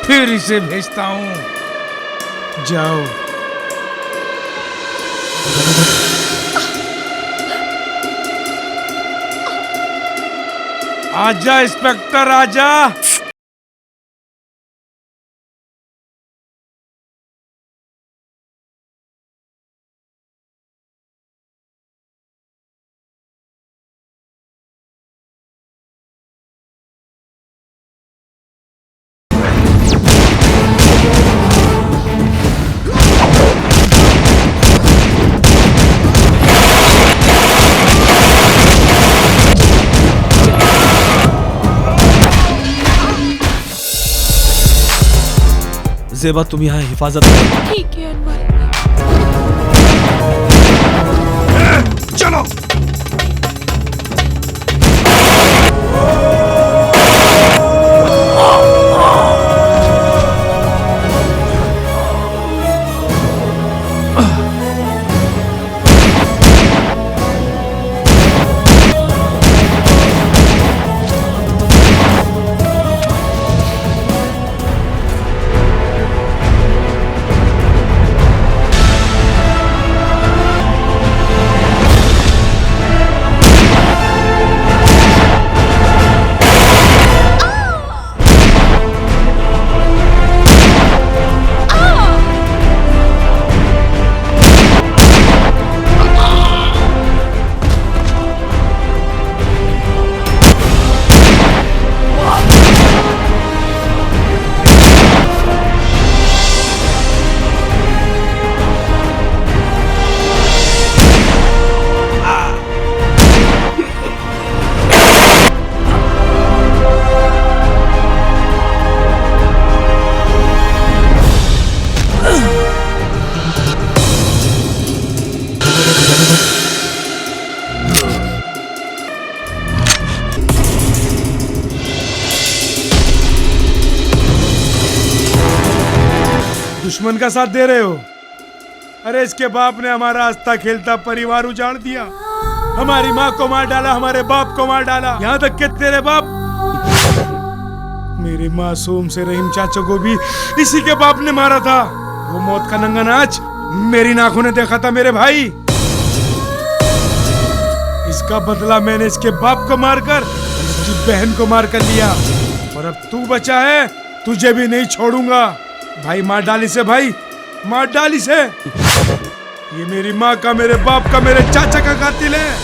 [SPEAKER 11] फिर इसे भेजता हूँ। जाओ। आजा इंस्पेक्टर आजा।
[SPEAKER 16] ज़ेबा तुम यहाँ हिफाजत करो।
[SPEAKER 3] ठीक है अनवर।
[SPEAKER 15] चलो। दुश्मन का साथ दे रहे हो? अरे इसके बाप ने हमारा हंसता खेलता परिवार उजाड़ दिया, हमारी माँ को मार डाला, हमारे बाप को मार डाला, यहाँ तक कि तेरे बाप मेरे मासूम से रहीम चाचा को भी इसी के बाप ने मारा था। वो मौत का नंगा नाच मेरी आंखों ने देखा था मेरे भाई। इसका बदला मैंने इसके बाप को मारकर इसकी बहन को मार कर लिया, और अब तू बचा है, तुझे भी नहीं छोड़ूंगा। भाई मार डाली से, भाई मार डाली से। ये मेरी माँ का, मेरे बाप का, मेरे चाचा का कातिल है।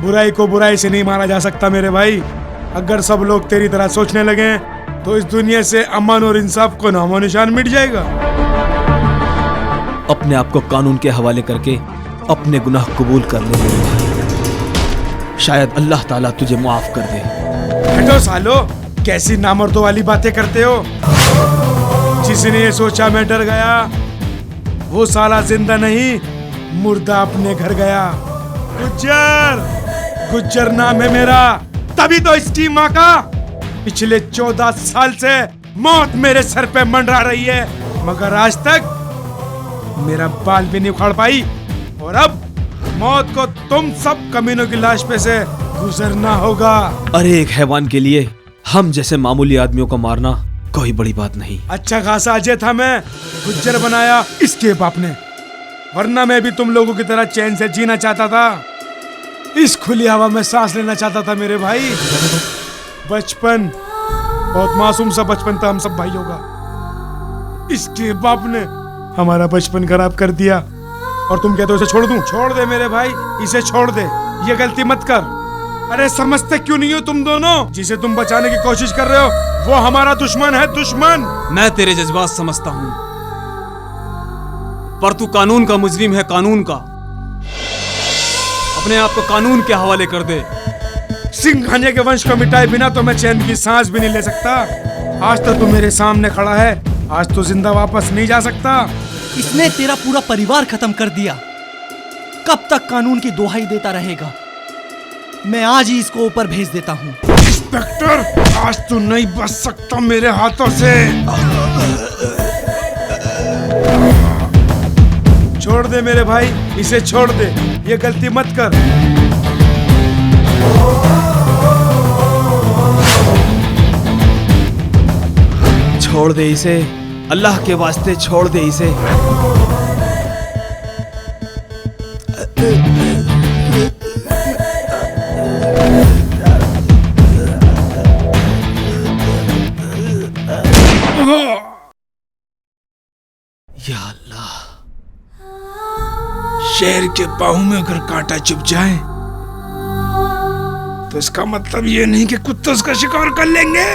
[SPEAKER 15] बुराई को बुराई से नहीं मारा जा सकता मेरे भाई। अगर सब लोग तेरी तरह सोचने लगे तो इस दुनिया से अमन और इंसाफ को नामो निशान मिट जाएगा।
[SPEAKER 16] अपने आप को कानून के हवाले करके अपने गुनाह कबूल कर ले मेरे भाई। शायद अल्लाह ताला तुझे माफ कर दे।
[SPEAKER 11] हटो सालो, कैसी नामर्दों वाली बातें करते हो। जिसने ये सोचा मैं डर गया, वो साला जिंदा नहीं मुर्दा अपने घर गया। गुज्जर, गुज्जर नाम है मेरा, तभी तो इसकी माँ का पिछले 14 साल से मौत मेरे सर पे मंडरा रही है, मगर आज तक मेरा बाल भी नहीं उखाड़ पाई। और अब मौत को तुम सब कमीनों की लाश पे से गुजरना होगा।
[SPEAKER 16] अरे एक हैवान के लिए हम जैसे मामूली आदमियों को मारना कोई बड़ी बात नहीं।
[SPEAKER 11] अच्छा खासा अजय था मैं, गुज्जर बनाया इसके बाप ने, वरना मैं भी तुम लोगों की तरह चैन से जीना चाहता था, इस खुली हवा में सांस लेना चाहता था मेरे भाई। बचपन, बहुत मासूम सा बचपन था हम सब भाइयों का, इसके बाप ने हमारा बचपन खराब कर दिया। और तुम कहते हो इसे छोड़ दूं? छोड़ दे मेरे भाई, इसे छोड़ दे, ये गलती मत कर। अरे समझते क्यों नहीं हो तुम दोनों? जिसे तुम बचाने की कोशिश कर रहे हो वो हमारा दुश्मन है, दुश्मन।
[SPEAKER 13] मैं तेरे जज्बात समझता हूं, पर तू कानून का मुजरिम है, कानून का। अपने आप को कानून के हवाले कर दे।
[SPEAKER 11] सिंघानिया के वंश को मिटाए बिना तो मैं चैन की सांस भी नहीं ले सकता। आज तो तू मेरे सामने खड़ा है, आज तो जिंदा वापस नहीं जा सकता।
[SPEAKER 9] इसने तेरा पूरा परिवार खत्म कर दिया, कब तक कानून की दुहाई देता रहेगा? मैं आज ही इसको ऊपर भेज देता हूँ।
[SPEAKER 11] इंस्पेक्टर, आज तू नहीं बच सकता मेरे हाथों से। छोड़ दे मेरे भाई, इसे छोड़ दे, ये गलती मत कर।
[SPEAKER 16] छोड़ दे इसे, अल्लाह के वास्ते छोड़ दे इसे।
[SPEAKER 15] या अल्लाह, शेर के बाहों में अगर कांटा चुभ जाए तो इसका मतलब ये नहीं कि कुत्ते उसका शिकार कर लेंगे।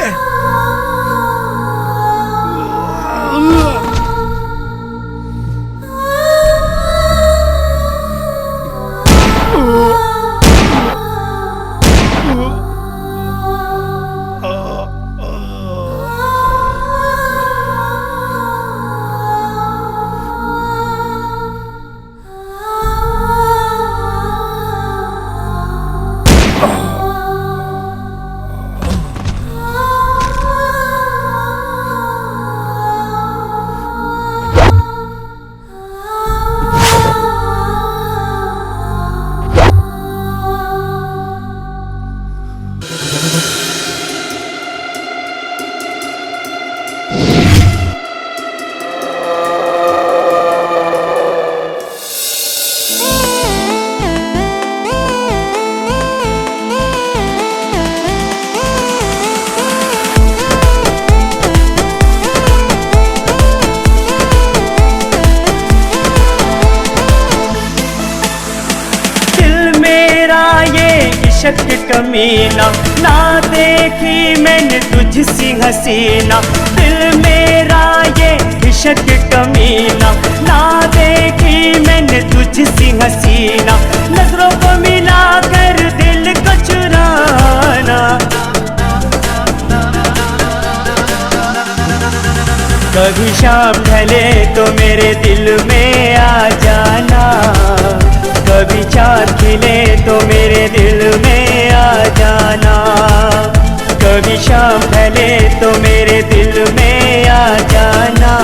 [SPEAKER 2] शक कमीना ना देखी मैंने तुझसी हसीना, दिल मेरा ये इश्क कमीना ना देखी मैंने तुझसी हसीना, नजरों को मिला कर दिल को चुराना। कभी शाम ढले तो मेरे दिल में आ जाना, कभी चाँद खिले तो मेरे दिल में आ जाना, कभी शाम ढले तो मेरे दिल में आ जाना,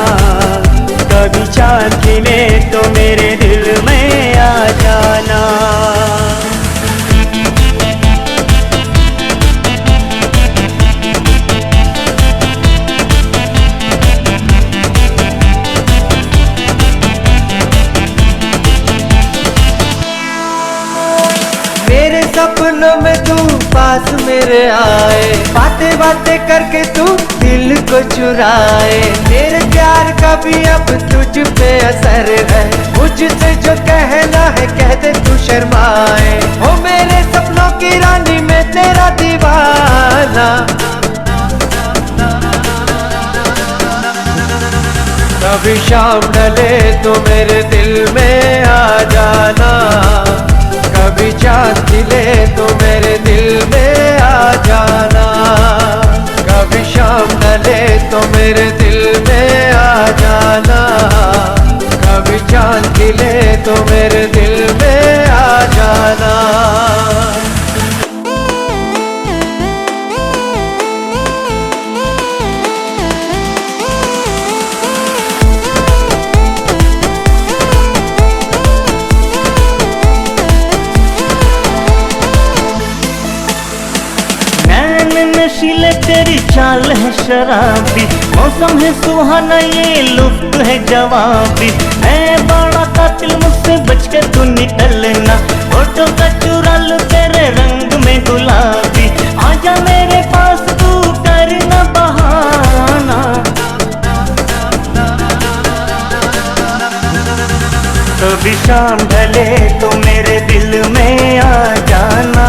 [SPEAKER 2] कभी चाँद खिले तो मेरे दिल में आ जाना।
[SPEAKER 8] सपनों में तू पास मेरे आए, बातें बातें करके तू दिल को चुराए, मेरे प्यार का भी अब तुझ पे असर है, मुझसे जो कहना है कह दे तू शर्माए, हो मेरे सपनों की रानी मैं तेरा दीवाना। कभी शाम ढले तो मेरे दिल में आ जाना, कभी चाँद खिले तो मेरे दिल में आ जाना, कभी शाम ढले तो मेरे दिल में आ जाना, कभी चाँद खिले तो मेरे दिल में आ जाना।
[SPEAKER 2] नशीले तेरी चाल है शराबी, मौसम है सुहाना ये लुफ्त है जवाबी, मैं बड़ा कातिल मुझसे बच के तू निकलना, फोटो का चुरा लूं तेरे रंग में गुलाबी, आजा मेरे पास तू करना बहाना। कभी शाम ढले तो मेरे दिल में आ जाना,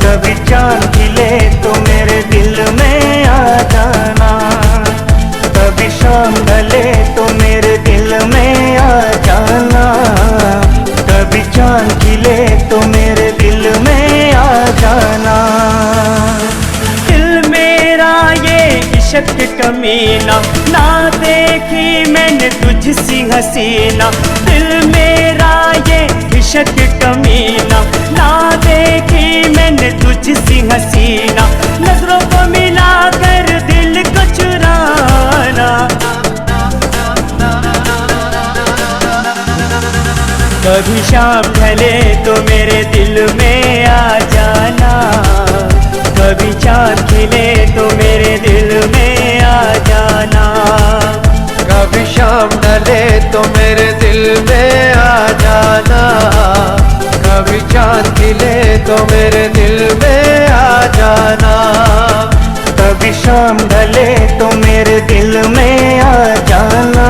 [SPEAKER 2] कभी चाँद खिले तो मेरे दिल में आ जाना, कभी शाम ढले तो मेरे दिल में आ जाना, कभी चाँद खिले तो मेरे दिल में आ जाना। दिल मेरा ये इश्क कमीना ना देखी मैंने तुझसी हसीना, दिल मेरा ये इश्क कमीना ना देखी मैंने तुझसी हसीना, नजरों को मिला कर दिल को चुराना। कभी शाम ढले तो मेरे दिल में आ जाना, कभी चाँद खिले तो मेरे दिल में आ जाना।
[SPEAKER 8] कभी शाम ढले तो मेरे दिल में आ जाना। कभी चांद खिले तो मेरे दिल में आ जाना।
[SPEAKER 2] कभी शाम ढले तो मेरे दिल में आ जाना।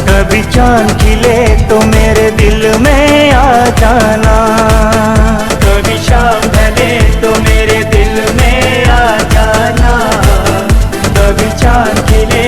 [SPEAKER 2] कभी चाँद खिले तो मेरे दिल में आ जाना। कभी शाम ढले तो मेरे दिल में आ जाना। कभी चाँद खिले